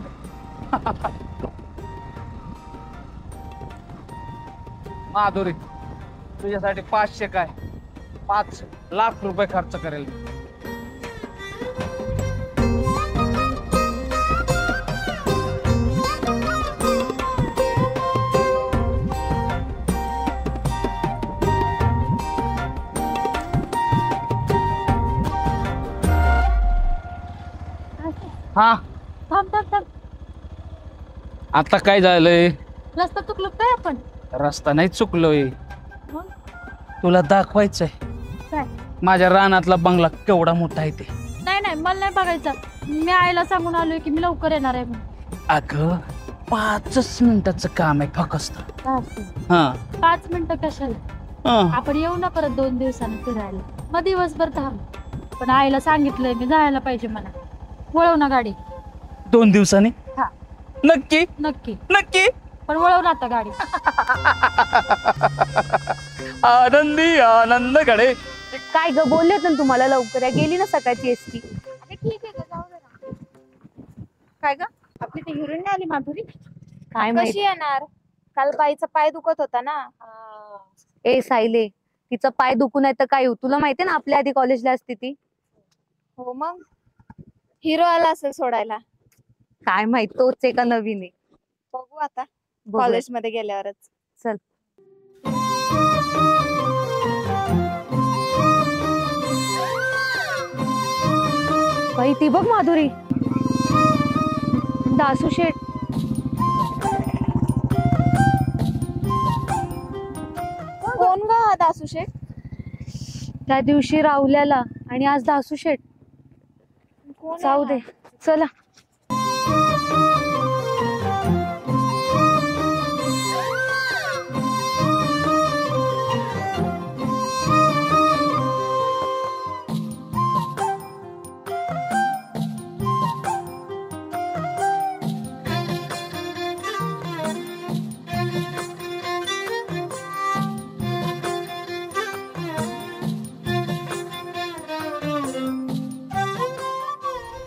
Speaker 2: माधुरी तुझ्यासाठी 500 काय 5 लाख रुपये खर्च करेल. हा
Speaker 12: थांब थांब थांब.
Speaker 2: आता काय झालंय?
Speaker 12: रस्ता चुकलो काय आपण?
Speaker 2: रस्ता नाही चुकलोय,
Speaker 12: मग
Speaker 2: तुला दाखवायचंय
Speaker 12: काय?
Speaker 2: माझ्या रानातला बंगला केवढा मोठा आहे ते.
Speaker 12: नाही नाही मला नाही बघायचं. मी आईला सांगून आलोय की मी लवकर येणार आहे म्हणून.
Speaker 2: अगं 5 मिनिटाचं काम आहे फक्त. हा
Speaker 12: 5 मिनिटं कशाला? आपण येऊ ना परत 2 दिवसांनी फिरायला, मग दिवसभर थांब. पण आईला सांगितलंय मी जायला पाहिजे मला. वळव ना गाडी.
Speaker 2: 2 दिवसांनी?
Speaker 12: हा
Speaker 2: नक्की
Speaker 12: नक्की
Speaker 2: नक्की.
Speaker 12: पण वळव ना आता गाडी.
Speaker 2: आनंदी आनंद कडे.
Speaker 10: काय ग बोलले ना तुम्हाला लवकर या, गेली ना सकाळची एसटी.
Speaker 9: ठीक आहे जाऊ दे ना. काय ग आपली ती हिरोईन आली माधुरी.
Speaker 10: काय माहित.
Speaker 9: कशी येणार? काल बाईचा पाय दुखत होता ना.
Speaker 10: ए सायले, तिचा पाय दुखून आहे तर काय होऊ? तुला माहितीये ना आपल्या आधी कॉलेजला असते ती.
Speaker 9: हो मग हिरो आला असेल सोडायला.
Speaker 10: काय माहित तोच आहे का नवीन आहे.
Speaker 9: बघू आता
Speaker 10: बघूया.
Speaker 9: कॉलेज मध्ये गेल्यावरच.
Speaker 10: चल. बाई ती बघ माधुरी. दासू शेठ.
Speaker 9: कोण ग दासू शेठ?
Speaker 10: त्या दिवशी राहुल्याला आणि आज दासू शेठ.
Speaker 9: कोण आहे
Speaker 10: जाऊ
Speaker 9: हा?
Speaker 10: दे चला.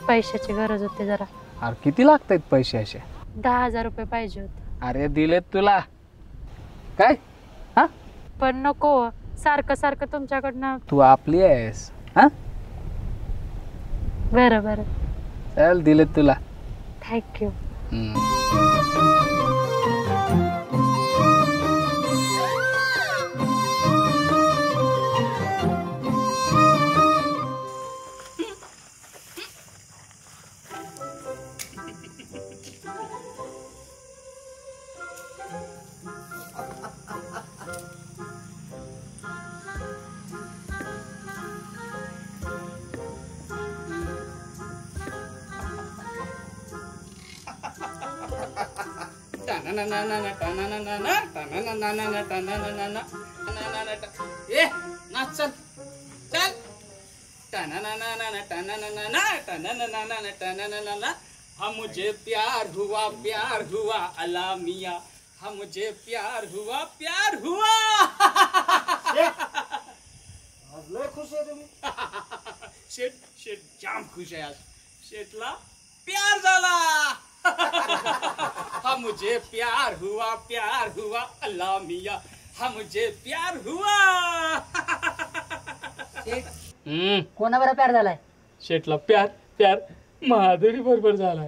Speaker 10: पैशाची गरज होती जरा.
Speaker 2: अरे किती लागतायत पैसे असे?
Speaker 12: 10,000 रुपये पाहिजे होते.
Speaker 2: अरे दिलेत तुला. काय हा?
Speaker 12: पण नको सारखं सारखं तुमच्याकडनं.
Speaker 2: तू आपली आहेस हा?
Speaker 12: बरं बरं
Speaker 2: चल दिलेत तुला.
Speaker 12: थँक्यू.
Speaker 2: ए नाच चल चल. हम मुझे प्यार हुआ अला मिया. हम मुझे प्यार हुआ.
Speaker 4: आज लय खुश आहे तुम्ही.
Speaker 2: शेठ शेठ जाम खुश आहे आज. शेठला प्यार झाला. हम मुझे प्यार हुआ अल्लाह मिया. हम मुझे प्यार हुआ.
Speaker 1: कोणा बरं प्यार झालाय?
Speaker 2: शेठला प्यार माधुरी बरोबर झालाय.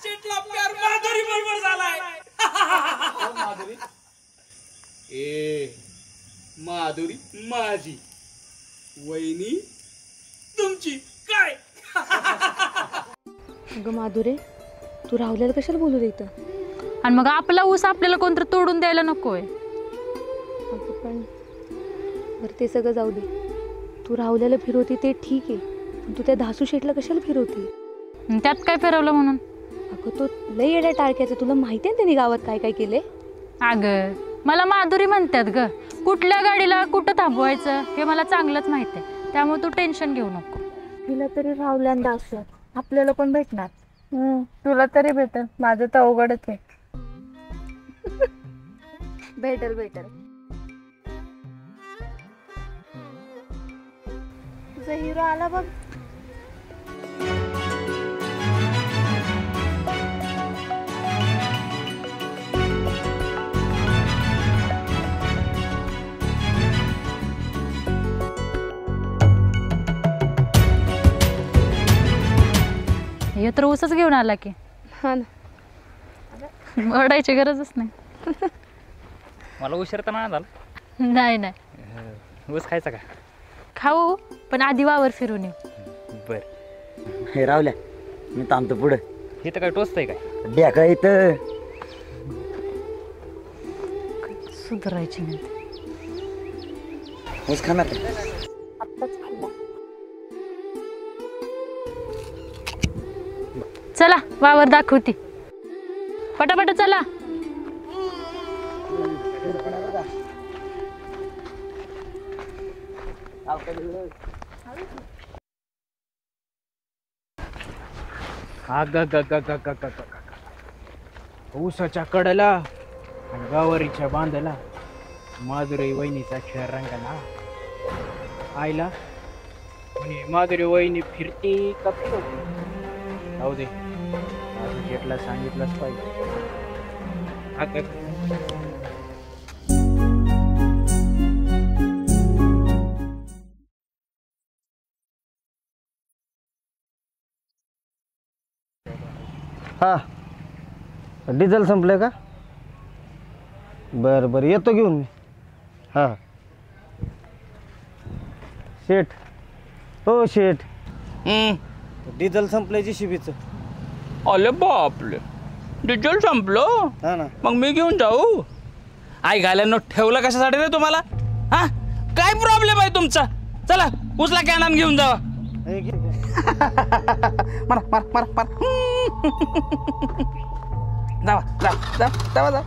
Speaker 2: शेठला प्यार माधुरी बरोबर झालाय. माधुरी ए माधुरी माझी, वहिनी तुमची. काय
Speaker 10: अगं माधुरे, तू राहुल्याला कशाला बोलू दे इथं?
Speaker 12: आणि मग आपला ऊस आपल्याला कोणतरी तोडून द्यायला नकोय.
Speaker 10: अगं पण बरं ते सगळं जाऊ दे. तू राहुल्याला फिरवती ते ठीक आहे, पण तू त्या दासू शेठला कशाला फिरवती?
Speaker 12: त्यात काय फिरवलं म्हणून?
Speaker 10: अगं तो लई येड्या टाळक्याचं. तुला माहिती आहे त्यांनी गावात काय काय केले?
Speaker 12: अगं मला माधुरी म्हणतात ग. कुठल्या गाडीला कुठं थांबवायचं हे मला चांगलंच माहित आहे. त्यामुळे तू टेन्शन घेऊ नको.
Speaker 9: तिला तरी राहुल्यान दासू आपल्याला पण भेटणार. तुला तरी भेटेल. माझं तर अवघडच आहे.
Speaker 10: भेटल भेटल.
Speaker 9: तुझा हिरो आला बघ.
Speaker 12: हे तर ऊसच घेऊन आला की.
Speaker 10: हा ना.
Speaker 12: ओरडायची गरजच नाही.
Speaker 3: मला उशीर तर नाही झाला.
Speaker 12: नाही नाही
Speaker 3: ऊस खायचा का?
Speaker 12: खाऊ, पण आधी वावर फिरून येऊ.
Speaker 3: बर.
Speaker 1: हे रावल्या, मी थांबतो पुढं.
Speaker 3: हे तर काय टोचतंय काय?
Speaker 1: ढेकळा इथं.
Speaker 12: सुधारायची नाही.
Speaker 1: ऊस खाणार का?
Speaker 9: आत्ताच खाल्ला.
Speaker 12: चला वावर दाखवती. पटापट चला.
Speaker 8: ऊसाच्या कडेला आणि गावारीच्या बांधाला माधुरी वहिनीचा खेळ रंगाला. आईला म्हणे माधुरी वहिनी फिरते का फिरवते? जाऊ दे असं शेटला सांगितलंच पाहिजे.
Speaker 4: हा डिझेल संपले का? बरं बरं येतो घेऊन मी. हां शेठ. हो शेठ. डिझेल संपलं JCBचं.
Speaker 2: अरे बापले, डिझेल संपलं?
Speaker 4: हा ना.
Speaker 2: मग मी घेऊन जाऊ? आई घाल्यानं ठेवलं कशासाठी रे तुम्हाला? हा काय प्रॉब्लेम आहे तुमचा? चला उचला कॅनन घेऊन जावा. मारा मारा मारा मारा. जावा जावा जावा जावा जावा.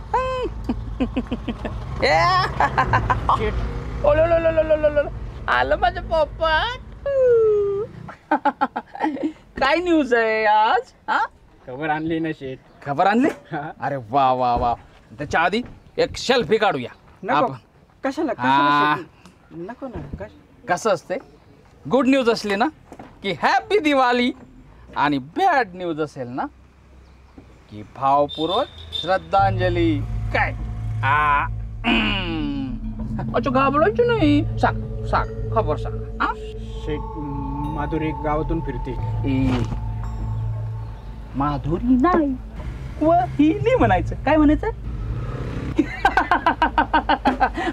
Speaker 2: आलं माझं पप्पा. काय न्यूज आहे आज? हा
Speaker 8: खबर आणली ना शेट.
Speaker 2: खबर आणली? अरे वा वा वा. त्याच्या आधी एक सेल्फी काढूया आपण.
Speaker 8: कशाला
Speaker 2: हा.
Speaker 8: नको ना.
Speaker 2: कसं असते, गुड न्यूज असली ना की हॅपी दिवाळी, आणि बॅड न्यूज असेल ना की भावपूर्वक श्रद्धांजली. काय अच्छा घाबरायची नाही. सांग सांग खबर सांग.
Speaker 8: शेट माधुरी गावातून फिरते.
Speaker 2: माधुरी नाही व ही नाही म्हणायचं. काय म्हणायचं?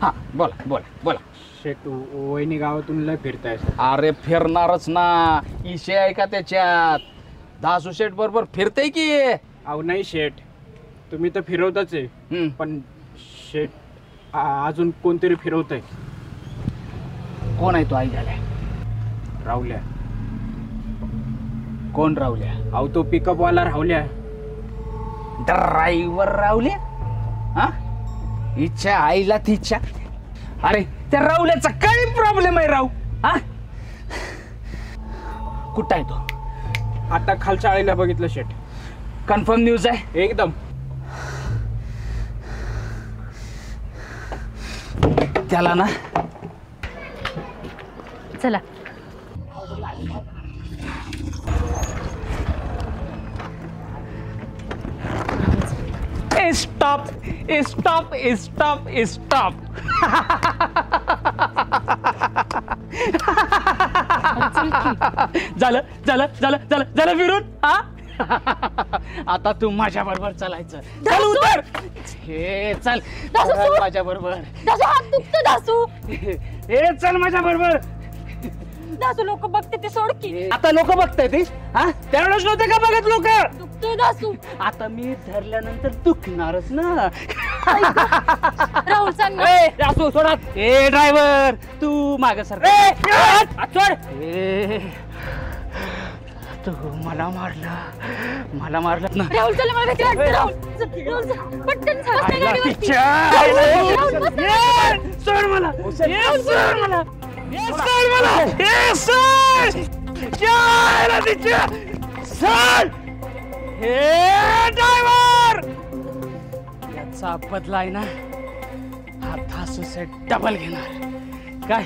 Speaker 2: हा बोला बोला बोला.
Speaker 8: शेट वहिनी गावातून लय फिरताय.
Speaker 2: अरे फिरणारच ना, इशे आहे का त्याच्यात? दासू शेठ बरोबर फिरते की.
Speaker 8: अहो नाही शेट, तुम्ही तर फिरवताच आहे, पण शेट अजून कोणतरी फिरवतंय.
Speaker 2: कोण आहे तो आई झालाय?
Speaker 8: राहुल्या.
Speaker 2: कोण राहुल्या?
Speaker 8: अहो तो पिकअप वाला राहुल्या.
Speaker 2: ड्रायव्हर राहुल्या? हा इच्छा आईला तिच्या. अरे त्या राहुल्याचा काय प्रॉब्लेम आहे राहू? हा कुठं आहे तो?
Speaker 8: आता खालच्या आळीला बघितलं शेट.
Speaker 2: कन्फर्म न्यूज आहे?
Speaker 8: एकदम.
Speaker 2: त्याला ना
Speaker 12: चला.
Speaker 2: Stop stop stop stop. झालं झालं झालं झालं झालं फिरून. हा आता तू माझ्या बरोबर चालायचं. चल उतर. हे चल माझ्या बरोबर.
Speaker 12: हात दुखतो दासू.
Speaker 2: हे चल माझ्या बरोबर.
Speaker 12: दासू लोक बघते ते सोड की.
Speaker 2: आता लोक बघताय ते? हा त्यावेळेस नव्हते का बघत लोक?
Speaker 12: दुखतोय दासू.
Speaker 2: आता मी धरल्यानंतर दुखणारच ना.
Speaker 12: राहुल सांग.
Speaker 2: दासू सोडा. ए ड्रायव्हर तू माग सर. सोड. तू मला मारलं ना.
Speaker 12: राहुल चला मला भीती वाटते. राहुल पटकन
Speaker 2: सोड मला. सोड मला. सोड मला. सोड. हे ड्रायव्हर याचा बदला आहे ना, हा धासू सेट डबल घेणार. काय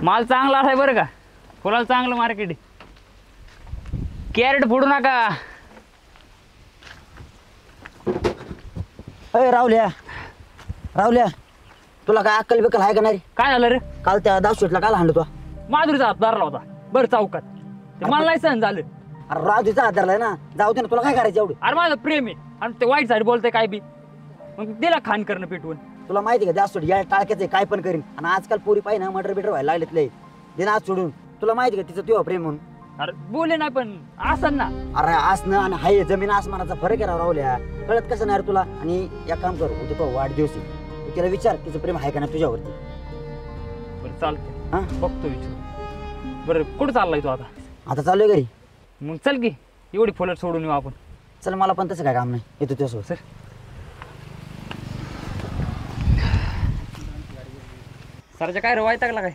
Speaker 2: माल चांगला आहे बरं का. फुलाला चांगलं मार्केट आहे. कॅरेट फोडू नका.
Speaker 1: अय राहुल्या, राहुल्या तुला काय अक्कल बिकल आहे का नाही?
Speaker 2: काय झालं रे?
Speaker 1: काल त्या दावशेटला काल हाणलं तो?
Speaker 2: माधुरीचा हात धरला होता बरं चौकात. मला नाही सहन झालं.
Speaker 1: अरे राजूचा हात धरलाय ना, जाऊ दे ना. तुला काय करायचं एवढं?
Speaker 2: अरे माझं प्रेम आहे आणि ते वाईट साईड बोलतंय काय बी, मग दिला खान करणं पेटवून.
Speaker 1: तुला माहिती का दावशेट या टाळक्याचं काय पण करीन. आणि आजकाल पोरी पाहिजे ना मर्डर बिटर व्हायला लागलेत लय. दे ना आज सोडून. तुला माहिती का तिचं तुझं प्रेम म्हणून?
Speaker 2: अरे बोले नाही पण असं ना.
Speaker 1: अरे असणं आणि हाय जमीन आसमानाचा फरक आहे राहुल्या. कळत कसं नाही रे तुला? आणि एक काम कर, उद्या तो वाढदिवस आहे, तू तिला विचार तिचं प्रेम आहे का ना तुझ्यावरती.
Speaker 2: बरं चालतंय. हा बघतो विचार. बरं कुठं चाललाय तू आता?
Speaker 1: आता चालू आहे घरी.
Speaker 2: मग चल की एवढी फुलं सोडून येऊ आपण.
Speaker 1: चल मला पण तसं काय काम नाही, येतो तुझ्यासोबत.
Speaker 2: सर सरच्या काय रवायता काय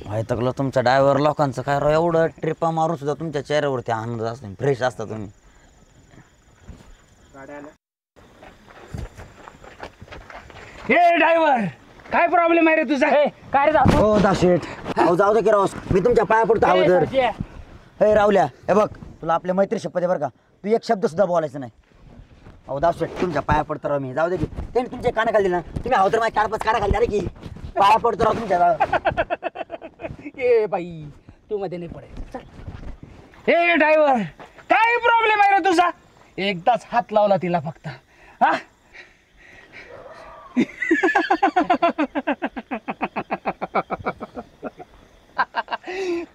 Speaker 1: व्हायतकलं तुमच्या ड्रायव्हर लोकांचं काय राव. एवढं ट्रिपा मारून सुद्धा तुमच्या चेहऱ्यावरती आनंद असतो, फ्रेश असता तुम्ही.
Speaker 2: हे ड्रायव्हर काय प्रॉब्लेम आहे रे तुझा? हे काय रे
Speaker 1: हो दाशेठ, अहो जाऊ दे की राव, मी तुमच्या पाया पडतो अगोदर. हे रावल्या, हे बघ तुला आपल्या मैत्री शपथ आहे बरं का, तू एक शब्द सुद्धा बोलायचं नाही. अहो दाशेठ तुमच्या पाया पडतो राव मी, जाऊ दे की त्यांनी तुमच्या काना खाली ना, तुम्ही आहो तर माझ्या 4-5 काना खाली अरे की पाया पडतो राव तुमच्या.
Speaker 2: ए बाई तू मध्ये नाही पडेल. चल. हे ड्रायव्हर काय प्रॉब्लेम आहे रे तुझा? एकदाच हात लावला तिला फक्त. हा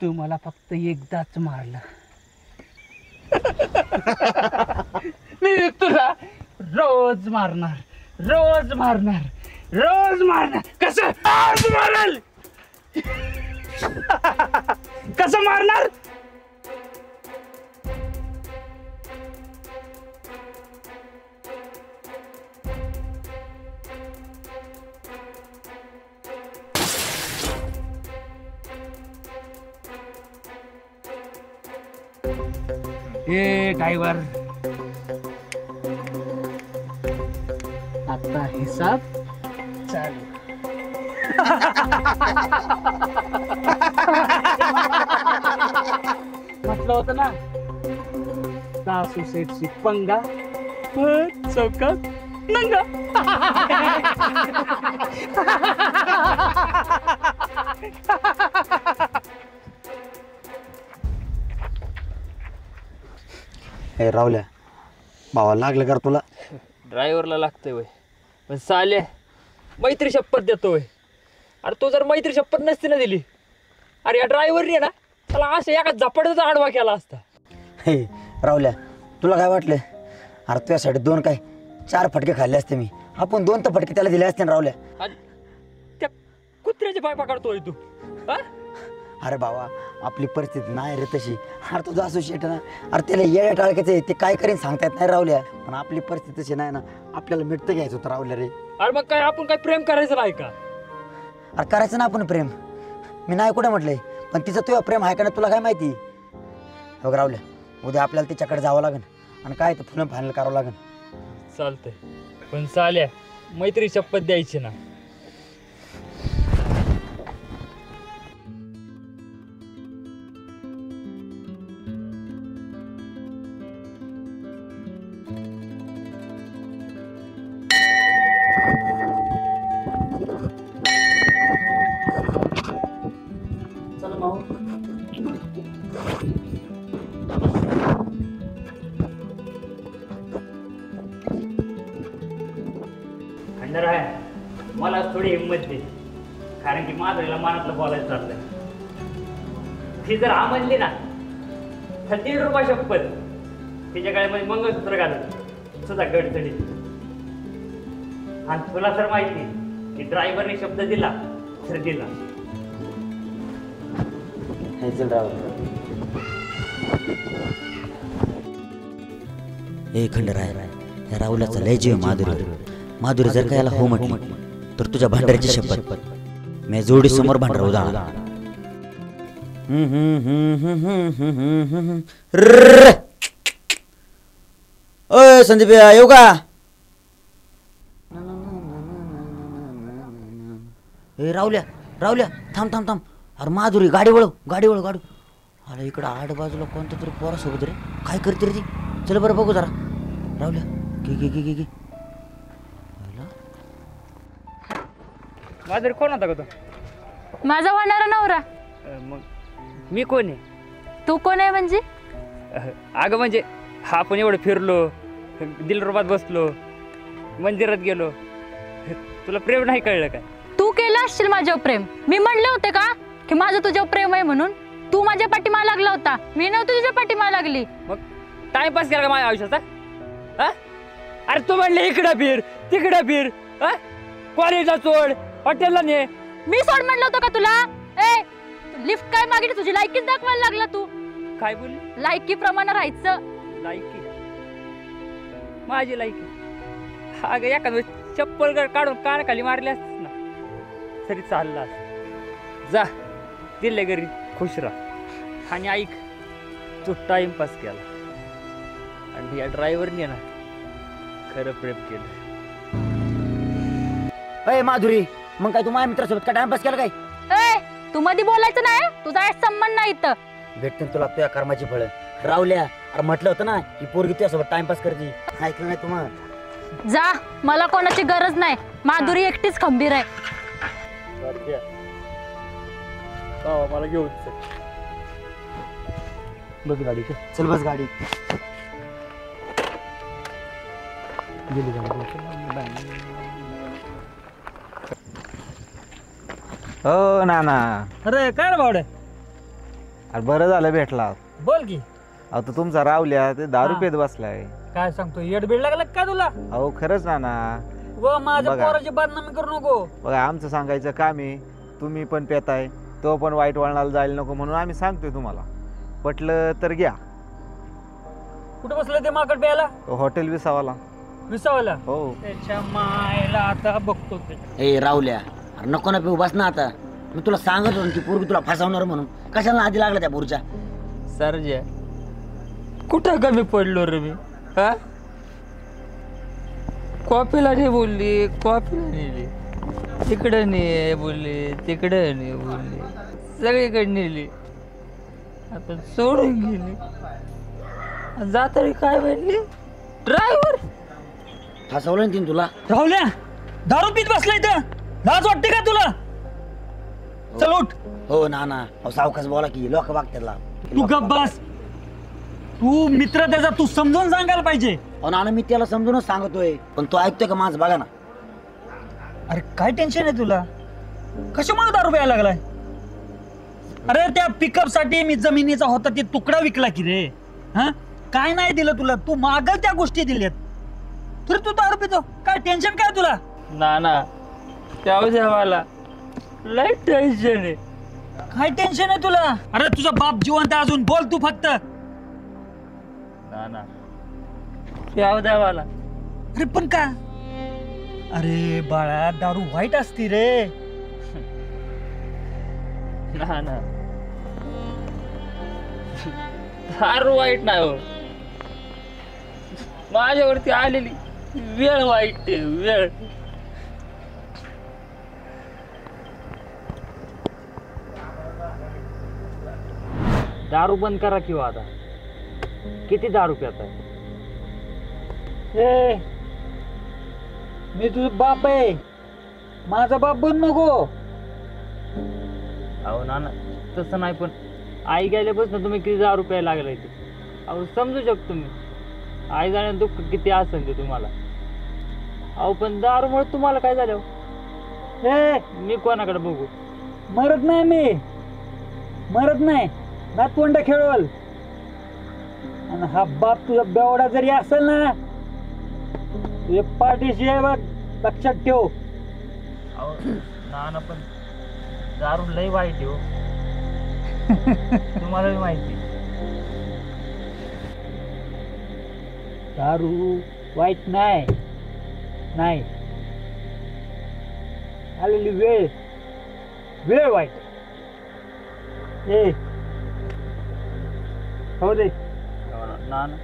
Speaker 2: तू मला फक्त एकदाच मारलं, मी तुला रोज मारणार, रोज मारणार, रोज मारणार. कसं आज मारल? कसं मारणार? ए ड्रायव्हर आता हिसाब चालू. म्हटलं होतं ना सासू सेटची पंगा पण चौकात नंगा.
Speaker 1: हे रावल्या भावा लागलं कर तुला?
Speaker 3: ड्रायव्हरला लागतंय वय, पण साले मैत्री शपथ देतोय. अरे तो जर मैत्री शपथ नसती ना दिली, अरे या ड्रायव्हरने ना त्याला असं एका झपाट्याचा आडवा केला असता.
Speaker 1: हे रावल्या तुला काय वाटलं? अरे तुझ्यासाठी 2 काय 4 फटके खाल्ले असते मी, आपण 2 तर फटके त्याला दिले असते ना रावल्या.
Speaker 3: त्या कुत्र्याचे पाय पकडतोय तू.
Speaker 1: अरे बाबा आपली परिस्थिती नाही रे तशी. अरे तुझा असोसिएट ना, अरे त्याला येड्या टाळकायचं ते काय करीन सांगता येत नाही रावल्या, पण आपली परिस्थिती तशी नाही ना, आपल्याला मिठतं घ्यायचं होतं रावल्या रे.
Speaker 3: अरे मग काय आपण काय प्रेम करायचं नाही का?
Speaker 1: अरे करायचं ना आपण प्रेम, मी नाही कुठे म्हटलंय, पण तिचं तुझं प्रेम आहे का ना तुला काय माहिती? बघ रावल्या उद्या आपल्याला तिच्याकडे जावं लागेल आणि काय तर फिल्म फायनल करावं लागेल.
Speaker 3: चालतंय, पण साल्या मैत्री शपथ द्यायची ना. खंडर आहे मला थोडी हिंमत दे, कारण की माझं मनातलं बोलायचं चाललंय. ती जर हा म्हणली ना तर 1.5 रुपये शपथ तिच्या गळ्यामध्ये मंगळसूत्र घालत सुद्धा गडचडी. आणि तुला तर माहिती की ड्रायव्हरने शब्द दिला तर दिला.
Speaker 1: ए खंडराय, या राहुलाचा लय जीव माधुरी. माधुरी जर का याला हो म्हटली तर तुझ्या भांडाराची शपथ मी जोडी समोर भांडर उदा. ओय संदीप येऊ का? ए रावल्या रावल्या थांब थांब थांब. अरे माधुरी गाडी वळव गाडी वळव गाडी. अरे इकडं आड बाजूला कोणतं तरी पोरासोबत रे, काय करते रे ती? चल बरं बघू जरा. रावल्या घे घे घे घे घे.
Speaker 3: माझं कोण होता का तो?
Speaker 12: माझा होणारा नवरा.
Speaker 3: मग मी कोण आहे?
Speaker 12: तू कोण आहे म्हणजे?
Speaker 3: अगं म्हणजे आपण एवढं फिरलो, दिलरुबात बसलो, मंदिरात गेलो, तुला प्रेम नाही कळलं काय?
Speaker 12: तू केलं असशील माझ्यावर प्रेम. मी म्हणले होते का की माझं तुझ्यावर प्रेम आहे म्हणून? तू माझ्या पाठीमागे लागला होता, मी नव्हती तुझ्या पाठीमागे लागली.
Speaker 3: मग टाइमपास केला का माझ्या आयुष्याचा? अरे तू म्हणले इकडं फिर तिकडं फिर, कॉलेजला सोड, हॉटेलला ने.
Speaker 12: मी सोड म्हणलं होतं का तुला? ए लिफ्ट काय मागितली? तुझी लायकीच दाखवायला लागला तू.
Speaker 3: काय बोलली?
Speaker 12: लायकी प्रमाणे राहायचं.
Speaker 3: लायकी? माझी लायकी? अगं एखादं चप्पल काढून कानाखाली मारली असतीस ना तरी चालला असत. जा दिले घरी खुश राहा. आणि ऐक, तू टाइमपास केला आणि या ड्रायव्हरने ना खरं प्रेम केलं.
Speaker 1: अय माधुरी, मग काय तू माझ्या मित्रासोबत का टाइमपास केला काय?
Speaker 10: तू मध्ये बोलायचं नाही, तुझा संबंध नाही इथं.
Speaker 1: भेटते तुला तुझ्या कर्माची फळ. रावल्या, अरे म्हटलं होतं ना ही पोरगी तुझ्यासोबत टाइमपास करते. ऐकलं नाही तुम्हाला?
Speaker 10: जा, मला कोणाची गरज नाही. माधुरी एकटीच खंबीर आहे.
Speaker 3: मला घेऊन
Speaker 1: बस गाडी, चल बस गाडी. गेली गाडी.
Speaker 14: हो नाना.
Speaker 4: अरे काय रे भावड्या?
Speaker 14: अरे बरं झालं भेटला.
Speaker 4: बोल की.
Speaker 14: आता तुमचा रावल्या ते दारू पेत बसलाय.
Speaker 4: काय सांगतो, येडबीड लागला का तुला?
Speaker 14: अहो खरंच नाना.
Speaker 4: व माझ्या
Speaker 14: बघा.
Speaker 4: पोराची बदनामी करू नको.
Speaker 14: बघा आमचं सांगायचं काम आहे, तुम्ही पण पेताय, तो पण वाईट वळणाला जायला नको म्हणून आम्ही सांगतोय तुम्हाला. पटलं तर घ्या.
Speaker 4: कुठे बसलं ते माकड प्यायला?
Speaker 14: हॉटेल विसावाला.
Speaker 4: विसावाला?
Speaker 14: हो.
Speaker 4: त्याच्या मायला आता बघतो ते.
Speaker 1: ए रावल्या, अरे नको ना पिऊ, बस ना आता. मी तुला सांगत होतो की पोरगी तुला फसवणार म्हणून. कशाला आधी लागला त्या पोरच्या?
Speaker 3: सरजा, कुठं कमी पडलो रे मी? हा, कॉफीला नाही बोलली, कॉफीला नेली, तिकडं नाही बोलली, तिकडं नाही बोलली, सगळीकडे नेली. आता सोडून गेली. जाताना काय म्हणली? ड्रायव्हर
Speaker 1: फसवलं ना तिने तुला.
Speaker 4: राहुल्या, दारू पीत बसला इथं, लाज वाटते का तुला? चल उठ.
Speaker 1: हो ना ना, सावकाश बोला की लोक बघतात.
Speaker 4: तू गप बस. तू मित्र त्याचा, तू समजून सांगायला पाहिजे.
Speaker 1: ना मी त्याला समजूनच सांगतोय, पण तो ऐकतोय का माझं? बघा ना.
Speaker 4: अरे काय टेन्शन आहे तुला? कशामुळे दारू प्यायला लागलाय? अरे त्या पिकअप साठी मी जमिनीचा होता ते तुकडा विकला की रे. हा, काय नाही दिलं तुला? तू मागल त्या गोष्टी दिल्यात, तर तू दारू पितो. काय टेन्शन काय तुला?
Speaker 3: नाना, त्या मला लय टेन्शन आहे.
Speaker 4: काय टेन्शन आहे तुला? अरे तुझा बाप जिवंत आहे अजून, बोल तू फक्त.
Speaker 3: नाना, त्या मला.
Speaker 4: अरे पण का? अरे बाळा, दारू वाईट असती रे.
Speaker 3: नाना, दारू वाईट नाही हो, माझ्यावरती आलेली वेळ वाईट आहे, वेळ. दारू बंद करा किंवा आता किती दारू पिताय?
Speaker 4: ए, मी तुझा बाप आहे, माझा बाप बन नको.
Speaker 3: अहो नाना, तसं नाही, पण आई गेल्यापासून तुम्ही किती दारू प्यायला लागलाय ते. अहो समजू शकतो मी, आई जाण्यात दुःख किती असेल ते तुम्हाला. अहो पण दारूमुळे तुम्हाला काय झालं?
Speaker 4: ए,
Speaker 3: मी कोणाकडे बघू?
Speaker 4: मरत नाही मी, मरत नाही. नातवंड खेळवल. आणि हा बाप तुझा बेवडा जरी असेल ना, तुझ्या पाठीशी आहे बघ, लक्षात ठेव.
Speaker 3: अहो नाना, पण दारू लय वाईट आहे हो. तुम्हाला बी माहिती.
Speaker 4: दारू वाईट नाही, नाही. आलेली वेळ, वेळ वाईट. ए, हो दे
Speaker 3: नाना.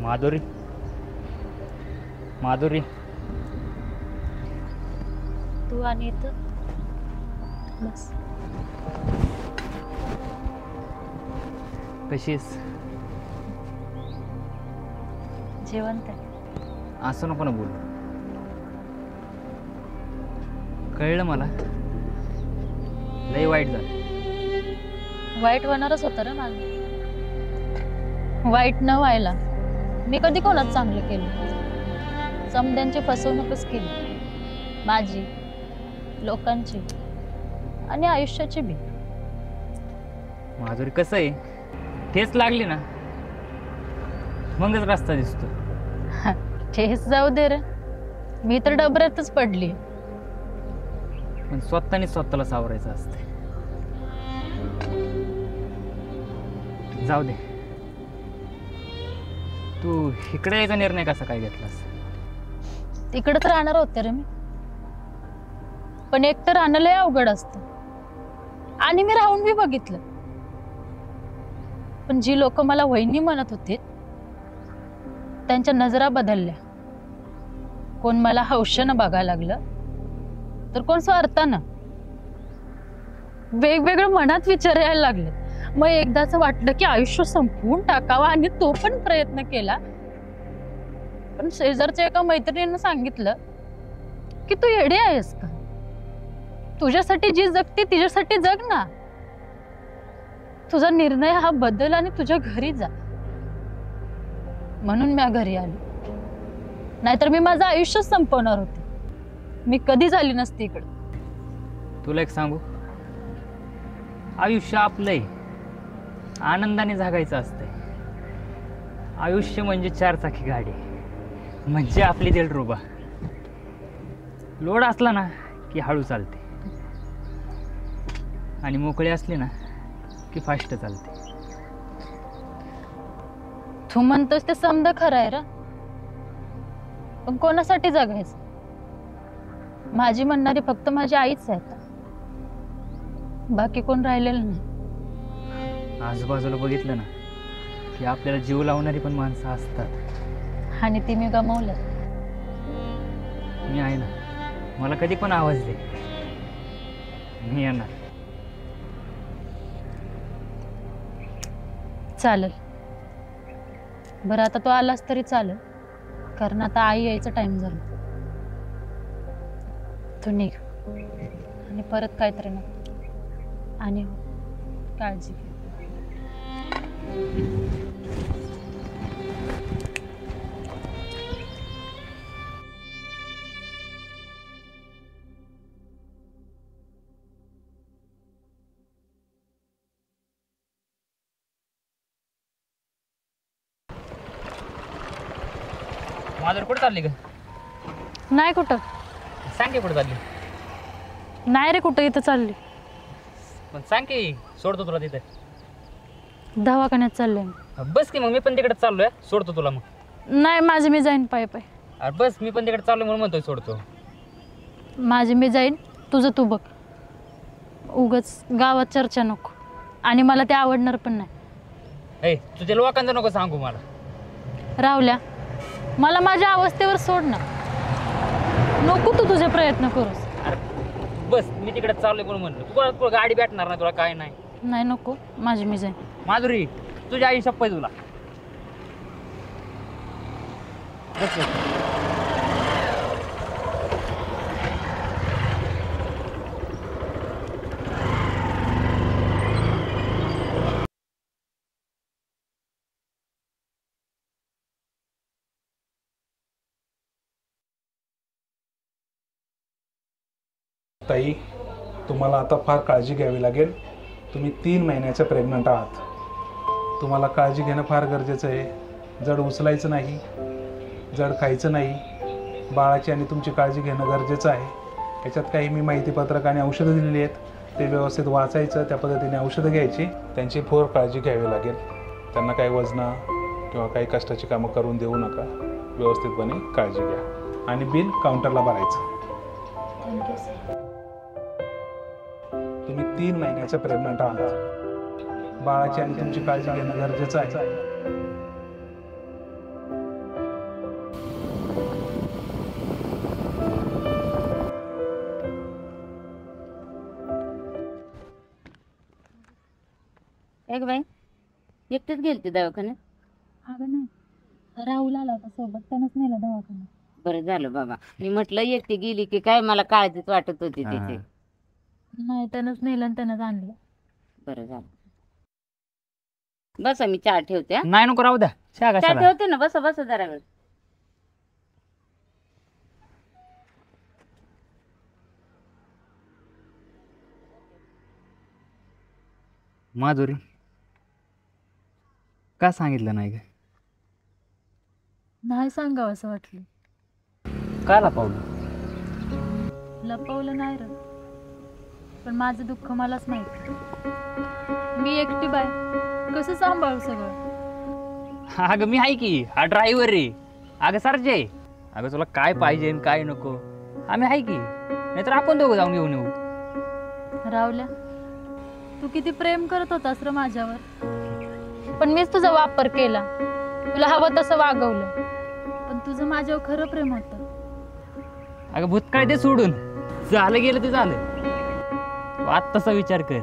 Speaker 3: माधुरी, माधुरी,
Speaker 12: तू आणि इथं बस.
Speaker 3: कशीस?
Speaker 12: जिवंत आहे.
Speaker 3: असं नको ना बोलू. कळलं मला, लय वाईट झालं.
Speaker 12: वाईट होणारच होतं रे माझं. वाईट न व्हायला मी कधी कोणाच चांगलं केलं? समद्यांची फसवणूकच केली, माझी, लोकांची आणि आयुष्याची बी.
Speaker 3: माधुरी, कसं आहे, ठेच लागली ना मगच रस्ता दिसतो.
Speaker 12: ठेस जाऊ दे रे, मी तर डबऱ्यातच पडली.
Speaker 3: पण स्वतःने स्वतःला सावरायचं असते. जाऊ दे. तू इकडे यायचा निर्णय कसा काय घेतलास?
Speaker 12: तिकडेच राहणार होते रे मी, पण एकटं राहणं लय अवघड असतं आणि मी राहून बी बघितलं. पण जी लोक मला वहिनी म्हणत होते त्यांच्या नजरा बदलल्या. कोण मला हौशेनं बघायला लागलं तर कोण स्वार्थानं. वेगवेगळं मनात विचार यायला लागले. मग एकदाच वाटलं की आयुष्य संपवून टाकावं आणि तो पण प्रयत्न केला. पण शेजारच्या एका मैत्रिणीनं सांगितलं की तू येडी आहेस का? तुझ्यासाठी जी जगते तिच्यासाठी जग ना. तुझा निर्णय हा बदल आणि तुझ्या घरी जा. म्हणून मी घरी आली. नाहीतर मी माझं आयुष्य संपवणार होते. मी कधीच आली नसती इकडे.
Speaker 3: तुला एक सांगू, आयुष्य आपलंय, आनंदाने जगायचं असतंय. आयुष्य म्हणजे 4 चाकी गाडी, म्हणजे आपली दिलरुबा. लोड असला ना की हळू चालते आणि मोकळी असली ना की फास्ट चालते.
Speaker 12: तू म्हणतोस ते समज खरं आहे रा. पण कोणासाठी जगायचं? माझी म्हणणारी फक्त माझी आईच आहे आता. बाकी कोण राहिलेलं नाही.
Speaker 3: आजूबाजूला बघितलं ना की आपल्याला जीव लावणारी पण माणसं असतात
Speaker 12: आणि ती मी गमावलं.
Speaker 3: मी आहे ना, मला कधी पण आवाज दे, मी येणार.
Speaker 12: चालेल बरं, आता तो आलास तरी चालेल, कारण आता आई यायचा टाइम झाला. तू निघ आणि परत काहीतरी नको. आणि काळजी घे.
Speaker 3: माझं कुठं चालली का?
Speaker 12: नाही कुठं.
Speaker 3: सांग की कुठं चालली.
Speaker 12: नाही रे कुठं, इथं चालली.
Speaker 3: पण सांग की, सोडतो तुला तिथे.
Speaker 12: दवाखान्यात चालले.
Speaker 3: बस की मग मी पण तिकडे चाललोय, सोडतो तुला. मग
Speaker 12: नाही, माझे मी जाईन पाय पाय.
Speaker 3: अरे बस, मी पण तिकडे चाललोय म्हणून म्हणतोय सोडतो.
Speaker 12: माझे मी जाईन, तुझं तू बघ. उगच गावात चर्चा नको, आणि मला ते आवडणार पण नाही.
Speaker 3: तुझ्या लोकांचं नको सांगू मला.
Speaker 12: राहुल्या, मला माझ्या अवस्थेवर सोड ना. नको तू तुझे प्रयत्न करूस.
Speaker 3: बस, मी तिकडे चाललोय म्हणून म्हणलं. तू गाडी भेटणार ना तुला, काय नाही.
Speaker 12: नाही नको, माझी मी जाईन.
Speaker 3: माधुरी, तुझ्या आई शप्पथ तुला.
Speaker 15: ताई, तुम्हाला आता फार काळजी घ्यावी लागेल. तुम्ही 3 महिन्याच्या प्रेग्नंट आहात. तुम्हाला काळजी घेणं फार गरजेचं आहे. जड उचलायचं नाही, जड खायचं नाही. बाळाची आणि तुमची काळजी घेणं गरजेचं आहे. याच्यात काही मी माहितीपत्रक आणि औषधं दिलेली आहेत, ते व्यवस्थित वाचायचं, त्या पद्धतीने औषधं घ्यायची. त्यांची फार काळजी घ्यावी लागेल. त्यांना काही वजनं किंवा काही कष्टाची कामं करून देऊ नका. व्यवस्थितपणे काळजी घ्या आणि बिल काउंटरला भरायचं.
Speaker 12: Thank you sir.
Speaker 15: तुम्ही 3 महिन्याच्या प्रेग्नंट आहात. बाळाची आणि तुमची काळजी घेणं गरजेचं आहे.
Speaker 16: एक बाई एकटेच गेलती दवाखान्यात?
Speaker 12: अगं नाही, राहुल आला होता सोबत, त्यानंच नेला दवाखान्यात.
Speaker 16: बरं झालं बाबा. मी म्हटलं एकटी गेली की काय, मला काळजीच वाटत होती तिथे.
Speaker 12: नाही, त्यानंच नेलं आणि त्यानंच आणलं.
Speaker 16: बरं झालं. बसा, मी चहा ठेवते.
Speaker 3: नाही नको, राहू द्या. चहा
Speaker 16: ठेवते ना. बसा बसा जरा वेळ.
Speaker 3: माधुरी, का सांगितलं नाही ग?
Speaker 12: नाही सांगावं असं वाटलं.
Speaker 3: काय लपवलं?
Speaker 12: लपवलं नाही रे, पण माझं दुःख मलाच माहिती. मी एकटी बाय, कसं सांभाळू सगळं?
Speaker 3: अगं मी आहे की, हा ड्रायव्हर रे. अगं सरजे, अगं तुला काय पाहिजे काय नको, आम्ही आहे की. नाहीतर आपण दोघं जाऊन घेऊन येऊ.
Speaker 12: रावल्या, तू किती प्रेम करत होतास र माझ्यावर, पण मीच तुझा वापर केला, तुला हवं तसं वागवलं, पण तुझं माझ्यावर खरं प्रेम होतं.
Speaker 3: अगं भूतकाळ ते सोडून झालं गेलं ते झालं. तू आत्ताचा विचार कर.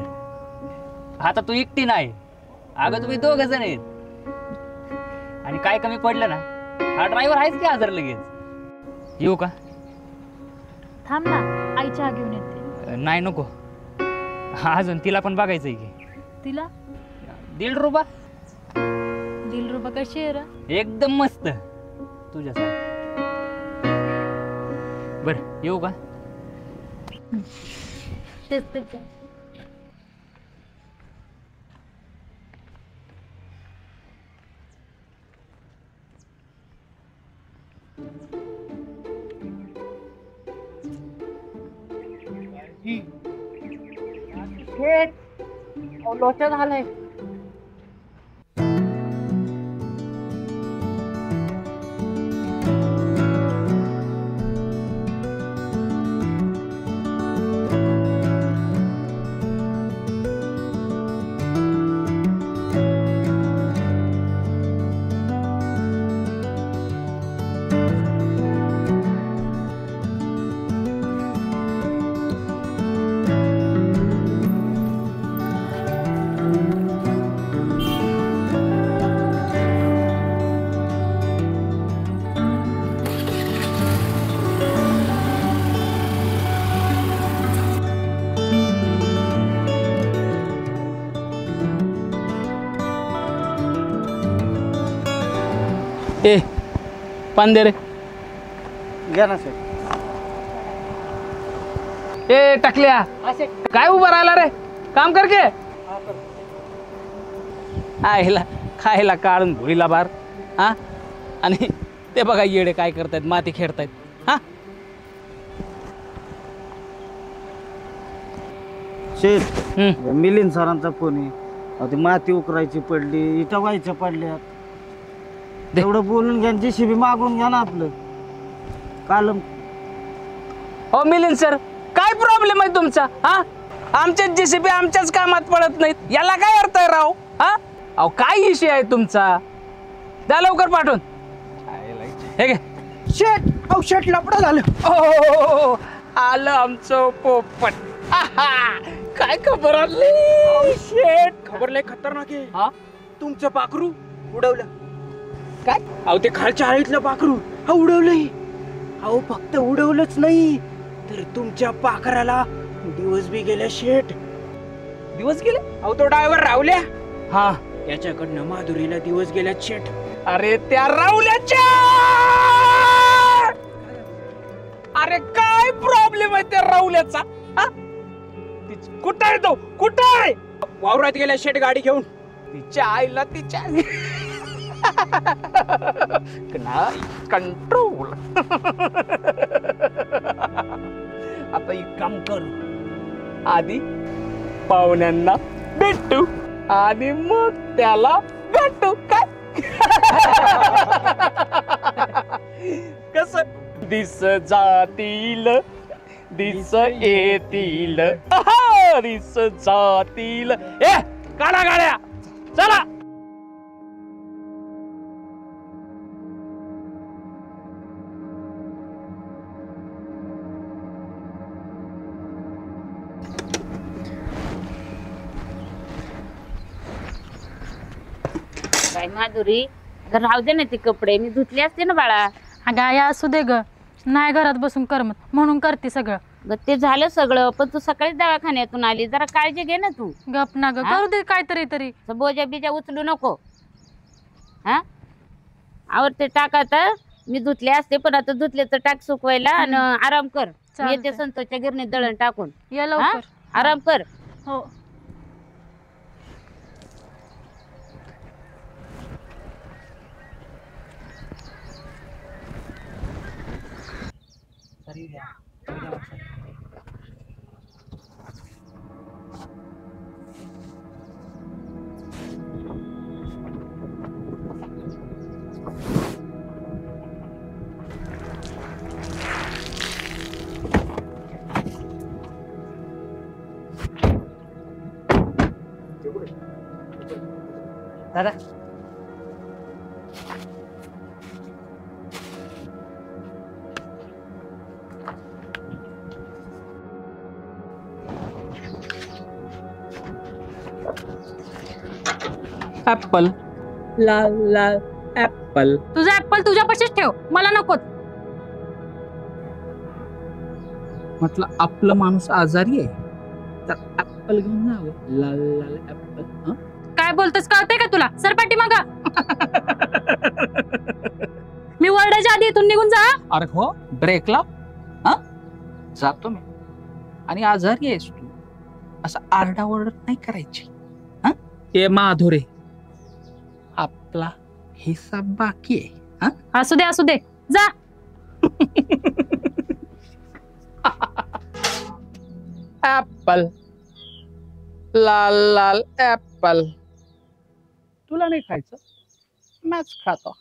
Speaker 3: आता तू एकटी नाही, अगं तुम्ही दोघ जण आहेत. आणि काय कमी पडलं ना, हा ड्रायव्हर आहेच की हजर लगेच. येऊ का?
Speaker 12: थांब ना, आई चहा घेऊन येते.
Speaker 3: नाही नको, अजून तिला पण बघायचंय की.
Speaker 12: तिला
Speaker 3: ₹1.5.
Speaker 12: ₹1.5 कशी आहे र?
Speaker 3: एकदम मस्त तुझ्यासाठी. बर येऊ का?
Speaker 16: लोचा झालाय.
Speaker 2: ए पान दे रे.
Speaker 1: घ्या ना सर.
Speaker 2: ए टाकल्या, काय उभा राहिला रे? काम कर के. आईला खायला काढून भुईला बार. हा, आणि ते बघा येडे काय करतायत, माती खेळतायत. हा
Speaker 1: शेठ, मिलिंद सरांचा फोन आहे. अहो, ती माती उकरायची पडली, इटा व्हायच्या पडल्यात. तेवढं बोलून घ्या, JCB मागून घ्या ना आपलं कालम.
Speaker 2: हो मिलिंद सर, काय प्रॉब्लेम आहे तुमचा? हा, आमच्याच JCB आमच्याच कामात पडत नाहीत, याला काय अर्थ आहे राव? हा, अहो काय इशू आहे तुमचा? द्या लवकर पाठवून. हे घे.
Speaker 8: शेट, अहो शेट लपडा झालं.
Speaker 2: ओ आलं आमचं पोपट. काय खबर आली?
Speaker 8: शेट, खबर लय खतरनाक आहे.
Speaker 2: हा,
Speaker 8: तुमचं पाखरू उडवलं. काय? अहो ते खालच्या आळीतलं पाखरू हा उडवलंय. अहो फक्त उडवलंच नाही, तर तुमच्या पाखराला दिवस बी गेल्या शेट.
Speaker 2: दिवस गेले?
Speaker 8: अहो तो ड्रायव्हर रावल्या,
Speaker 2: हा,
Speaker 8: त्याच्याकडनं माधुरीला दिवस गेल्यात शेट.
Speaker 2: अरे त्या रावल्याच्या, अरे काय प्रॉब्लेम आहे त्या रावल्याचा? कुठं आहे तो? कुठं आहे?
Speaker 8: वावरात गेल्या शेट गाडी घेऊन.
Speaker 2: तिच्या आईला, तिच्या कंट्रोल. आता एक काम करू, आधी पाहुण्यांना भेटू आणि मग त्याला भेटू. काय कस दिस जातील, दिस येतील, दिस जातील. ए काढा गाड्या, चला.
Speaker 16: काय माधुरी, राहू दे ना ते कपडे, मी धुतले असते ना बाळा.
Speaker 12: अगं आई असू दे ग, नाही घरात बसून करमत म्हणून करते सगळं.
Speaker 16: ते झालं सगळं, पण तू सकाळीच दवाखान्यातून आली, जरा काळजी घे ना तू.
Speaker 12: गप ना ग, करू दे काहीतरी तरी.
Speaker 16: बोजा बिजा उचलू नको. हा, आवडते टाक. आता मी धुतले असते, पण आता धुतले तर टाक सुकवायला आणि आराम कर. येते संतोषच्या गिरणीत दळण टाकून.
Speaker 12: या लवकर.
Speaker 16: आराम कर.
Speaker 12: हो.
Speaker 2: दादा ऍपल लाल लाल ऍपल.
Speaker 12: तुझा ऍपल तुझ्यापाशीच ठेव, मला नकोच.
Speaker 2: म्हटलं आपला माणूस आजारी आहे तर ऍपल घेऊन जावं. लाल लाल ऍपल.
Speaker 12: काय बोलतोस कळतंय का तुला? सरपाटी मागा. मी वरडायच्या आधी इथून निघून जा.
Speaker 2: अरे हो ब्रेक लाव. जातो मी. आणि आजारी आहेस तू, असं आरडाओरड नाही करायची. ए माधुरे, आपला हिसाब बाकी आहे.
Speaker 12: असू दे असू दे, जा.
Speaker 2: ऍपल लाल लाल ऍपल. तुला नाही खायचं, मॅच खातो.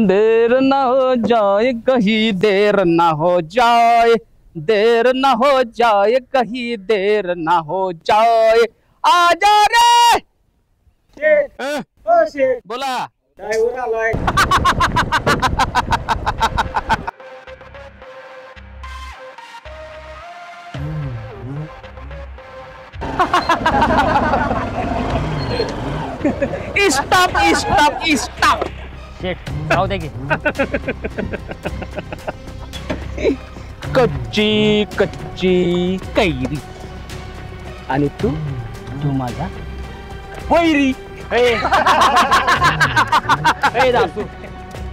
Speaker 2: देर ना हो जाए कहीं, देर ना हो जाए, देर ना हो जाए कहीं, देर ना हो जाए. आजा रे. बोला. Stop stop stop.
Speaker 3: शेट जाऊ दे की.
Speaker 2: कच्ची कच्ची कैरी आणि तू तू माझा वैरी.
Speaker 3: दासू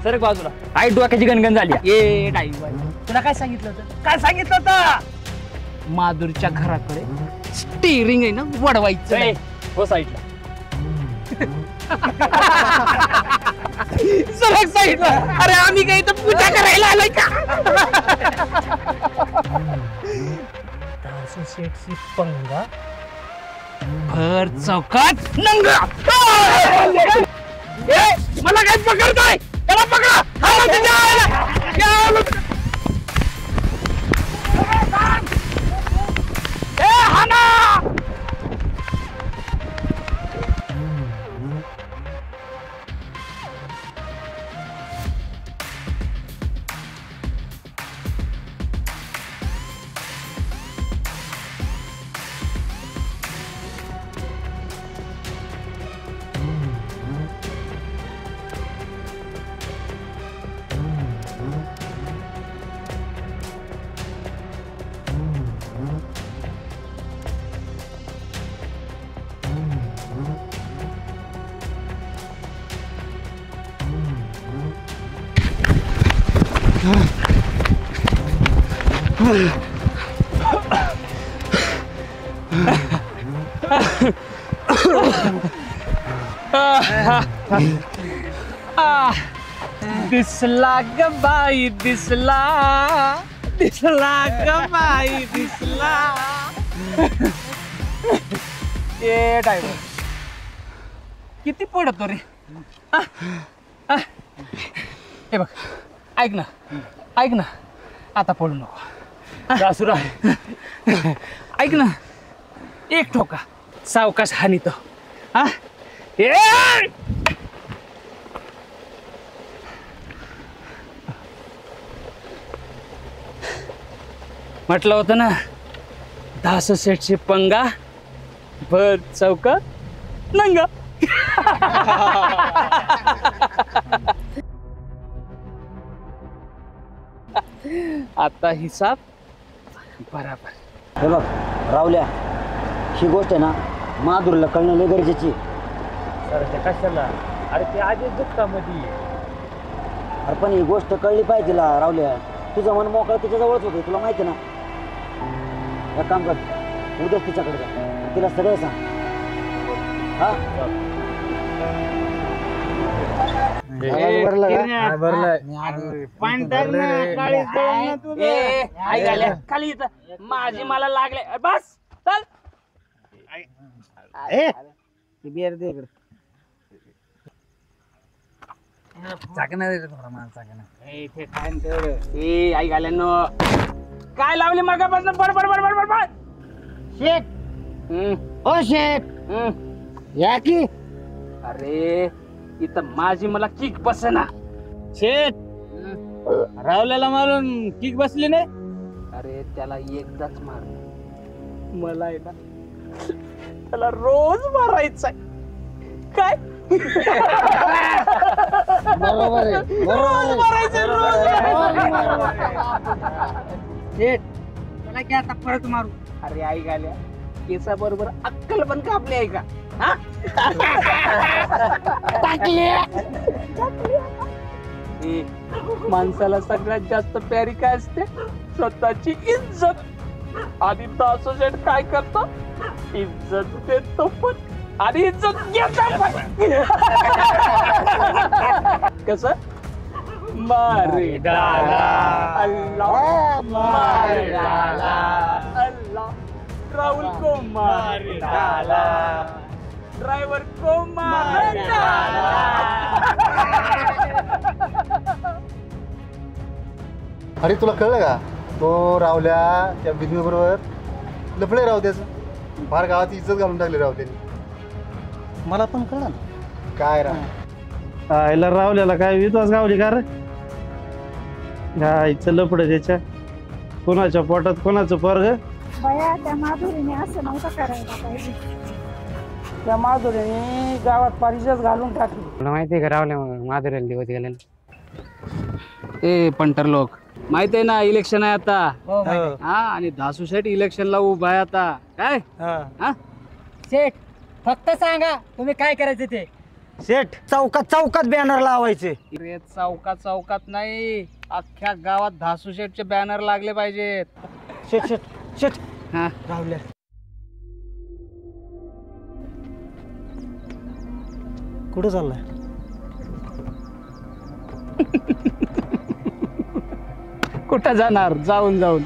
Speaker 3: सरक बाजूला. आई डोक्याची गणगण झाली.
Speaker 2: ये डाईवर, तुला काय सांगितलं होतं? काय सांगितलं होतं? माधुरच्या घराकडे स्टीअरिंग आहे ना वडवायचं नाही.
Speaker 3: हो साईडला.
Speaker 2: सरक साईडला. अरे आम्ही काही तर पूजा करायला आलोय का? दासू शेठची पंगा भर चौकात नंगा. मला काय पकडताय? त्याला पकडा. दिसला ग बाई दिसला, दिसला ग बाई दिसला. ए ड्रायव्हर किती पडतो रे? हे बघ, ऐक ना ऐक ना, आता पडू नको.
Speaker 3: दासुरा
Speaker 2: ऐक ना, एक ठोका सावकाश हानी तो. म्हटलं होतं ना, दासू शेठची पंगा भर चौका नंगा. आता हिसाब बराबर.
Speaker 1: हे बघ रावल्या, ही गोष्ट आहे ना माधुरीला कळणं लय गरजेची.
Speaker 3: सर ते कशाला? अरे ते आधीच दुःखामध्ये.
Speaker 1: अरे पण ही गोष्ट कळली पाहिजे रावल्या. तुझं मन मोकळं तिच्या जवळच होतं, तुला माहिती ना. एक काम कर, उद्याच तिच्याकडे जा, तिला सगळं सांग. हा
Speaker 2: खाली माझी मला लागले. बस चल.
Speaker 1: बिअर दे इकडे.
Speaker 2: आई घाल्यानो काय लावले मगापासून? बड बड बड बड बड.
Speaker 1: शेट ओ शेठ या की.
Speaker 2: अरे इथं माझी मला किक बसना.
Speaker 4: शेठ रावल्याला मारून किक बसली नाही.
Speaker 2: अरे त्याला एकदाच मार, मला आहे ना त्याला रोज मारायचंय. काय
Speaker 1: बरोबर आहे,
Speaker 2: रोज मारायचंय,
Speaker 8: शेठ मला की आता परत मारू.
Speaker 2: अरे आई गाल्या केसा बरोबर अक्कल पण कापली आहे का? हा? ए, माणसाला सगळ्यात जास्त प्यारी काय असते? स्वतःची इज्जत. आधी दासोशेठ काय करतो? इज्जत देतो पण आणि इज्जत घेतो पण. कस मारे डाला अल्लाह, मारे डाला अल्लाह, राहुल को मार डाला, ड्राइवर को मार डाला.
Speaker 5: अरे तुला कळलं का? तो रावल्या त्या विधवी बरोबर लफडे राव त्याचं. फार गावात इज्जत घालून टाकली राव त्यांनी.
Speaker 1: मला पण कळलं ना.
Speaker 5: काय राव
Speaker 6: आईला रावल्याला काय विश्वास गावली का रे? गायचं लपड त्याच्या. कोणाच्या पोटात कोणाचं पोरग.
Speaker 17: बया त्या माधुरीने असं नव्हतं करायला पाहिजे.
Speaker 8: त्या माधुरीने गावात परिचय घालून टाकली.
Speaker 18: तुला माहिती आहे का रावल्या माधुरीला दिवस गेलेला?
Speaker 2: ए पंटर लोक, माहित आहे ना इलेक्शन आहे आता.
Speaker 8: हो, माहिती आहे.
Speaker 2: हा आणि दासू शेठ इलेक्शनला उभा आहे आता. काय हा?
Speaker 8: शेठ फक्त सांगा तुम्ही काय करायचं ते.
Speaker 1: शेठ चौकात चौकात बॅनर लावायचे.
Speaker 2: अरे चौकात चौकात नाही, अख्ख्या गावात धासू शेठचे बॅनर लागले पाहिजेत.
Speaker 1: शेठ शेठ शेठ
Speaker 2: हा
Speaker 8: रावल्या
Speaker 1: कुठं चाललाय?
Speaker 2: कुठं जाणार? जाऊन जाऊन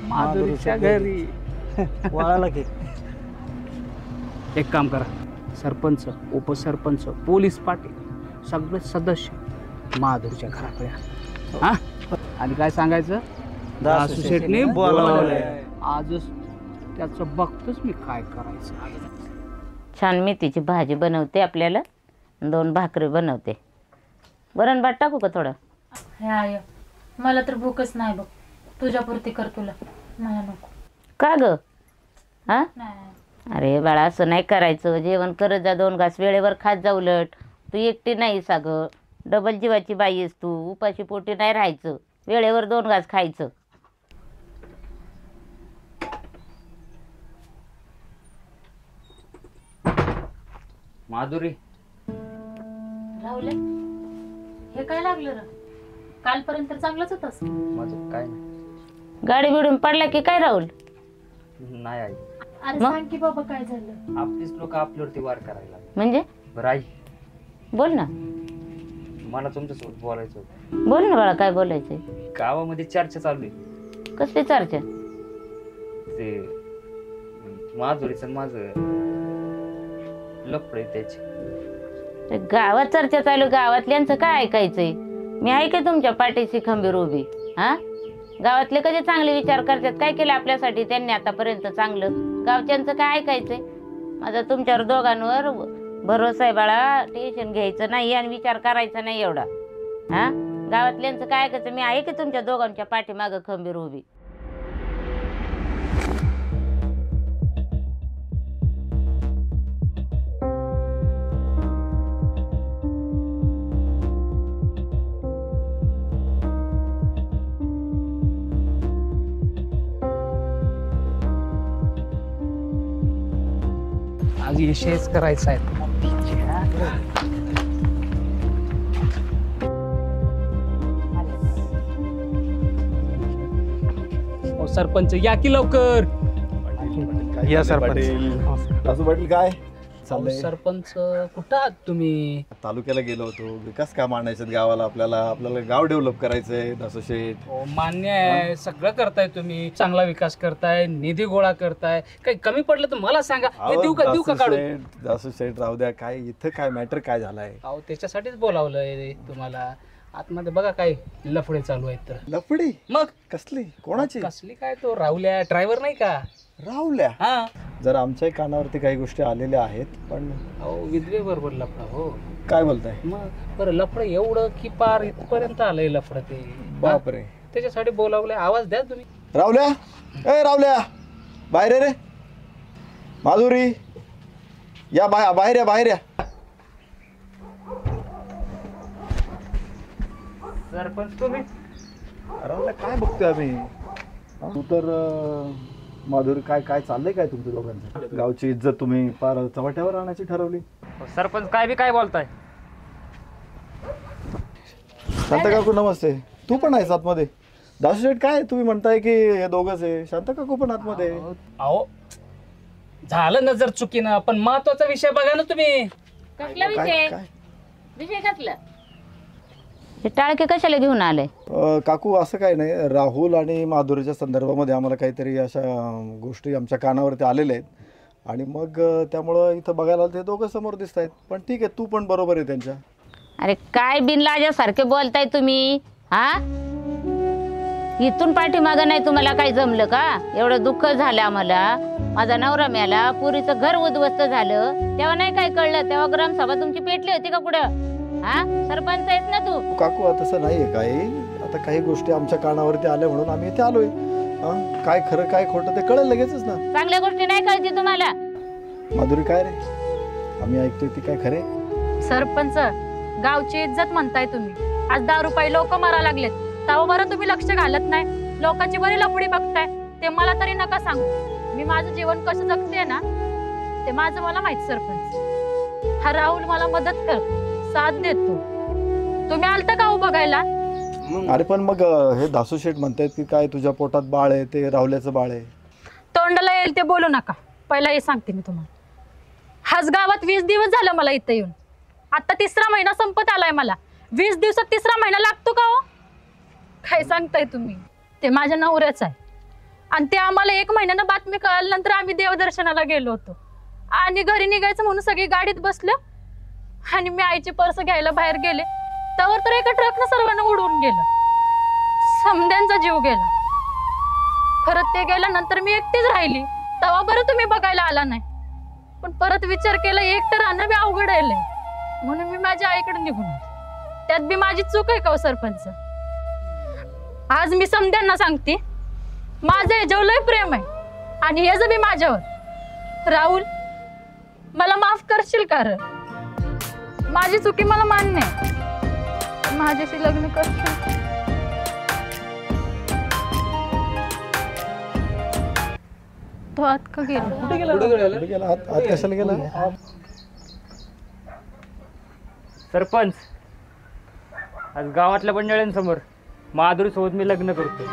Speaker 2: माधुरीच्या घरी.
Speaker 1: वळाला की.
Speaker 2: एक काम करा, सरपंच, उपसरपंच, पोलीस पाटील सगळे सदस्य माधुरीच्या घराकडे या. हा आणि काय सांगायचं? दासू शेठने बोलावलंय. आजच त्याचं बघतोच मी काय करायचं.
Speaker 16: छान मेथीची भाजी बनवते आपल्याला, 2 भाकरी बनवते. वरण भात टाकू का थोडं?
Speaker 12: हे आय मला तर भूकच नाही बघ. तुझ्यापुरती कर, तुला मला नको.
Speaker 16: का ग? हा
Speaker 12: नाही.
Speaker 16: अरे बाळा असं नाही करायचं. जेवण करत जा, 2 घास वेळेवर खात जा. उलट तू एकटी नाही सागं, डबल जीवाची बाई आहेस तू. उपाशी पोटी नाही राहायचं, वेळेवर 2 घास खायचं.
Speaker 3: माधुरी
Speaker 12: राहुल हे काय लागलं र? कालपर्यंत चांगलंच होतस.
Speaker 3: माझं काय
Speaker 16: गाडी बिडून पडला की काय राहुल?
Speaker 3: नाही आई.
Speaker 12: अरे सांग की बाबा काय झालं?
Speaker 3: आपलीच लोक आपल्यावरती वार करायला.
Speaker 16: म्हणजे?
Speaker 3: बरं आई
Speaker 16: बोल ना.
Speaker 3: मला तुमच्यासोबत बोलायचं होतं.
Speaker 16: बोल ना बाळा, काय बोलायचंय?
Speaker 3: गावामध्ये चर्चा चालू आहे.
Speaker 16: कसली चर्चा?
Speaker 3: ते माधुरीचं माझं लफडे त्याचे.
Speaker 16: गावात चर्चा चालू, गावातल्यांचं काय ऐकायचंय? मी आहे का तुमच्या पाठीशी खंबीर उभी? हा गावातले कधी चांगले विचार करतात? काय केलं आपल्यासाठी त्यांनी आतापर्यंत चांगलं? गावच्यांचं काय ऐकायचंय? माझा तुमच्यावर दोघांवर भरोसा आहे बाळा. टेन्शन घ्यायचं नाही आणि विचार करायचा नाही एवढा. हा गावातल्यांचं काय ऐकायचं? मी आहे की तुमच्या दोघांच्या पाठीमागं खंबीर उभी.
Speaker 2: आज यशेच करायचं आहे. सरपंच या की लवकर.
Speaker 15: या सरपंच.
Speaker 19: दासू पाटील काय
Speaker 2: चाललंय? सरपंच कुठं आहात तुम्ही?
Speaker 19: तालुक्याला गेलो होतो. विकास काम आणायचं गावाला. आपल्याला गाव डेव्हलप करायचंय. दासू शेठ
Speaker 2: मान्य आहे, सगळं करताय तुम्ही. चांगला विकास करताय, निधी गोळा करताय. काही कमी पडलं तर मला सांगा. हे देऊ का काढून?
Speaker 19: दासू शेठ राहू द्या. काय इथं काय मॅटर काय झालाय?
Speaker 2: अहो त्याच्यासाठीच बोलावलंय तुम्हाला. आतमध्ये बघा काय लफडे चालू आहेत. तर
Speaker 19: लफडे?
Speaker 2: मग
Speaker 19: कसली? कोणाची?
Speaker 2: कसली काय? तो राहुल्या ड्रायव्हर नाही का?
Speaker 19: राहुल्या
Speaker 2: हा
Speaker 19: जर आमच्याही कानावरती काही गोष्टी आलेल्या आहेत पण
Speaker 2: अहो विधवे बरोबर लफडा हो.
Speaker 19: काय बोलताय?
Speaker 2: मग बरं लफडं एवढं की पार इथपर्यंत आलंय लफडं ते.
Speaker 19: बापरे.
Speaker 2: त्याच्यासाठी बोलावलंय. आवाज द्या तुम्ही.
Speaker 19: राहुल्या, ए राहुल्या, बाहेर ये रे. माधुरी या, बाहेर या, बाहेर या.
Speaker 2: सरपंच तुम्ही?
Speaker 19: राहुल्या काय बघतोय आम्ही? तू तर माधुरी काय काय चाललंय काय तुमच्या दोघांचं? गावची इज्जत तुम्ही पार चव्हाट्यावर आणायची ठरवली.
Speaker 3: सरपंच काय बी काय बोलताय?
Speaker 19: शांता काकू नमस्ते. तू पण आहेस आतमध्ये? दासू शेठ काय तुम्ही म्हणताय की हे दोघंच आहे? शांता काकू पण आतमध्ये.
Speaker 2: अहो झालं ना जर चुकीनं, पण महत्वाचा विषय बघा ना तुम्ही.
Speaker 16: कसला विषय? विषय कसला? हे टाळके कशाला घेऊन आले?
Speaker 19: काकू असं काय नाही, राहुल आणि माधुरीच्या संदर्भामध्ये आम्हाला काहीतरी अशा गोष्टी आमच्या कानावरती आलेल्या आहेत आणि मग त्यामुळं इथं बघायला ते दोघं समोर दिसत आहेत. पण ठीक आहे, तू पण बरोबर आहे त्यांच्या.
Speaker 16: अरे काय बिनलाजासारखे बोलताय तुम्ही? हा इथून पाठीमागं नाही तुम्हाला काही जमलं का? एवढं दुःख झालं आम्हाला. माझा नवरा मेला, पुरीचं घर उद्ध्वस्त झालं, तेव्हा नाही काय कळलं? तेव्हा ग्रामसभा तुमची पेटली होती का कुठं? हा सरपंच आहेस ना तू?
Speaker 19: काकू तसं नाहीये काही. आता काही गोष्टी आमच्या कानावरती आल्या म्हणून आम्ही इथे आलोय. काय खरं काय खोटं ते कळेल लगेचच ना.
Speaker 16: चांगल्या गोष्टी नाही कळती तुम्हाला?
Speaker 19: माधुरी काय रे, आम्ही ऐकतोय ती काय खरे?
Speaker 12: सरपंच गावची इज्जत म्हणताय तुम्ही. आज 10 रुपये लोक मारा लागलेत, तेव्हा बरं तुम्ही लक्ष घालत नाही. लोकांची बरी लफडी बघताय, ते मला तरी नका सांगू. मी माझं जीवन कसं जगते ना ते माझं मला माहित. सरपंच हा राहुल मला मदत करतो, साथ देतो. तुम्ही आलता का हो बघायला?
Speaker 19: अरे पण मग हे दासू शेठ म्हणतायत की काय तुझ्या पोटात बाळ आहे, ते राहुल्याचं बाळ आहे.
Speaker 12: तोंडाला येईल ते बोलू नका. पहिला हे सांगते मी तुम्हाला. हाच गावात 20 दिवस झालं मला इथं येऊन. आता 3रा महिना संपत आलाय मला. 20 दिवसात 3रा महिना लागतो का हो? काय सांगताय तुम्ही? ते माझ्या नवऱ्याच आहे आणि ते आम्हाला 1 महिन्यानं बातमी कळाल्यानंतर आम्ही देवदर्शनाला गेलो होतो आणि घरी निघायचं म्हणून सगळी गाडीत बसलं आणि मी आईची पर्स घ्यायला बाहेर गेले, त्यावर तर एका ट्रकनं सर्वांना उडवून गेलं. समद्यांचा जीव गेला. परत ते गेल्यानंतर मी एकटीच राहिली. तेव्हा बरं तुम्ही बघायला आला नाही. पण परत विचार केला एकटं राहणं बी अवघड आहे, म्हणून मी माझ्या आईकडे निघून आले. त्यात बी माझी चूक आहे का सरपंच? आज मी समद्यांना सांगते, माझं याच्यावर लय प्रेम आहे आणि याचं बी माझ्यावर. राहुल मला माफ करशील का रे? माझी चुकी मला मान्य आहे. माझ्याशी लग्न करशील? तो आत का गेला?
Speaker 19: कुठे गेला? आत कशाला गेला?
Speaker 3: सरपंच आज गावातल्या मंडळींसमोर माधुरी सोबत मी लग्न करतो.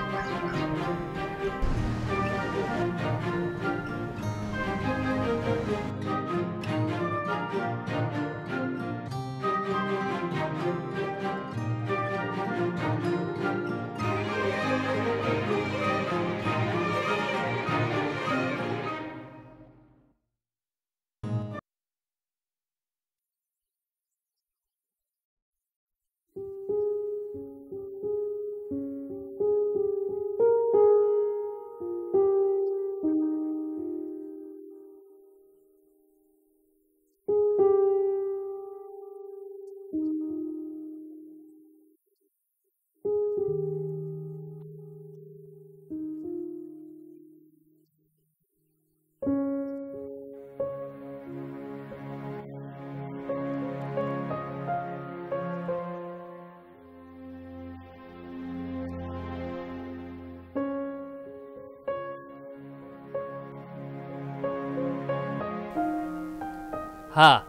Speaker 20: हा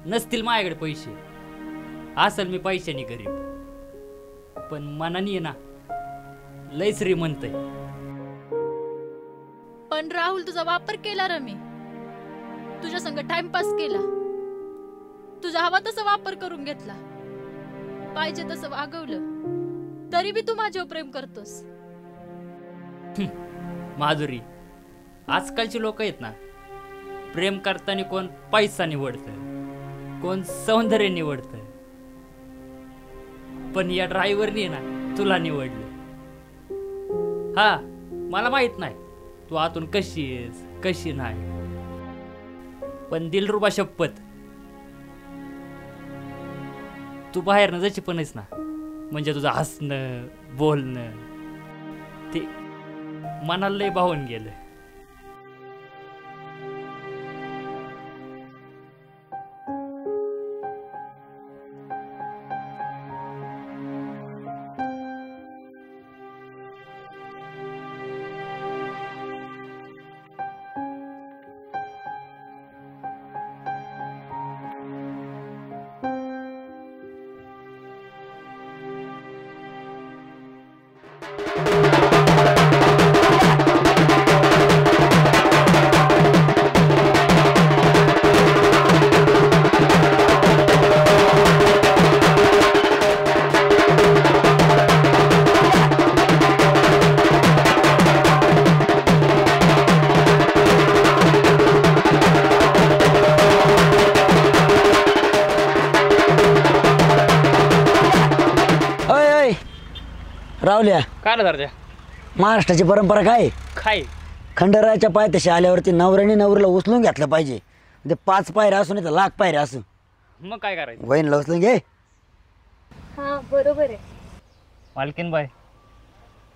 Speaker 20: नसतील माझ्याकडे पैसे, असल मी पैशाने गरीब, पण मनाने ना लय श्रीमंत आहे.
Speaker 12: पण राहुल तुझा वापर केला रे मी. तुझ्या संग टाइमपास केला, तुझा हवा तसा वापर करून घेतला, पाहिजे तसं वागवलं, तरी बी तू माझ्यावर प्रेम करतोस.
Speaker 20: माधुरी, आजकालची लोक आहेत ना, प्रेम करताना कोण पैसा निवडतं, कोण सौंदर्य निवडतं, पण या ड्रायव्हरने ना तुला निवडलं. हा मला माहित नाही तू आतून कशी आहेस कशी नाही, पण दिलरुबा शपथ तू बाहेरनं जशी पण आहेस ना, म्हणजे तुझं हसणं बोलणं ते मनाला लय भावून गेलं.
Speaker 1: रावल्या
Speaker 20: काय ना त्या
Speaker 1: महाराष्ट्राची परंपरा काय
Speaker 20: काय
Speaker 1: खंडरायाच्या पायथ्याशी आल्यावरती नवऱ्याने नवरीला उचलून घेतलं पाहिजे. म्हणजे 5 पायऱ्या असू नाही तर लाख पायऱ्या असू.
Speaker 20: मग काय करायचं
Speaker 1: वहीनला उचलून घे.
Speaker 12: हा बरोबर आहे.
Speaker 20: मालकीन बाय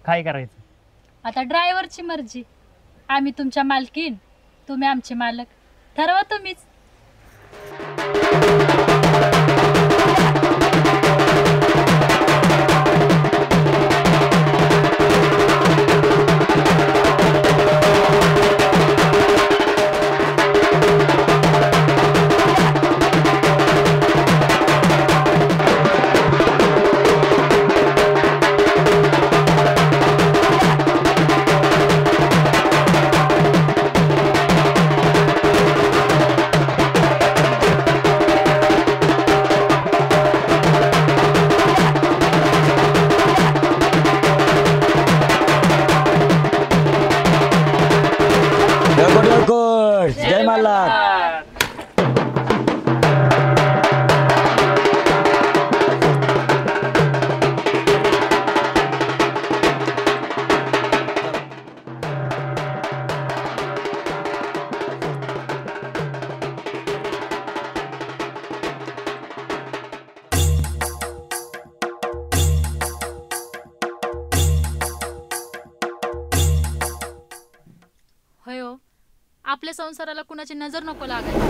Speaker 20: काय करायचं
Speaker 12: आता ड्रायव्हरची मर्जी. आम्ही तुमच्या मालकीन, तुम्ही आमचे मालक. ठरवा तुम्हीच.
Speaker 1: जय मल्हार.
Speaker 12: होय हो, आपल्या संसाराला कुणाची नजर नको लागायला.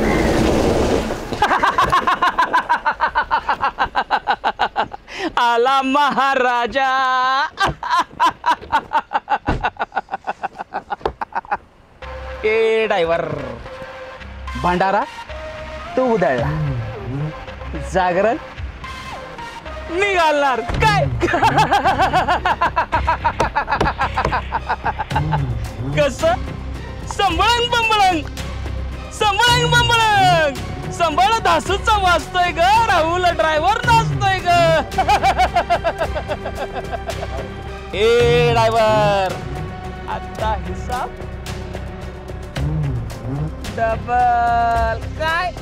Speaker 8: आला महाराजा. ए ड्रायव्हर, भंडारा तू उधळला, जागरण मी घालणार काय. कस संभळंग बंबळंग संभळंग बंबळंग संभाळ धासूचा वाजतोय ग. राहुल ड्रायव्हर नाचतोय ग. ए ड्रायव्हर, आता हिसाब डबल काय.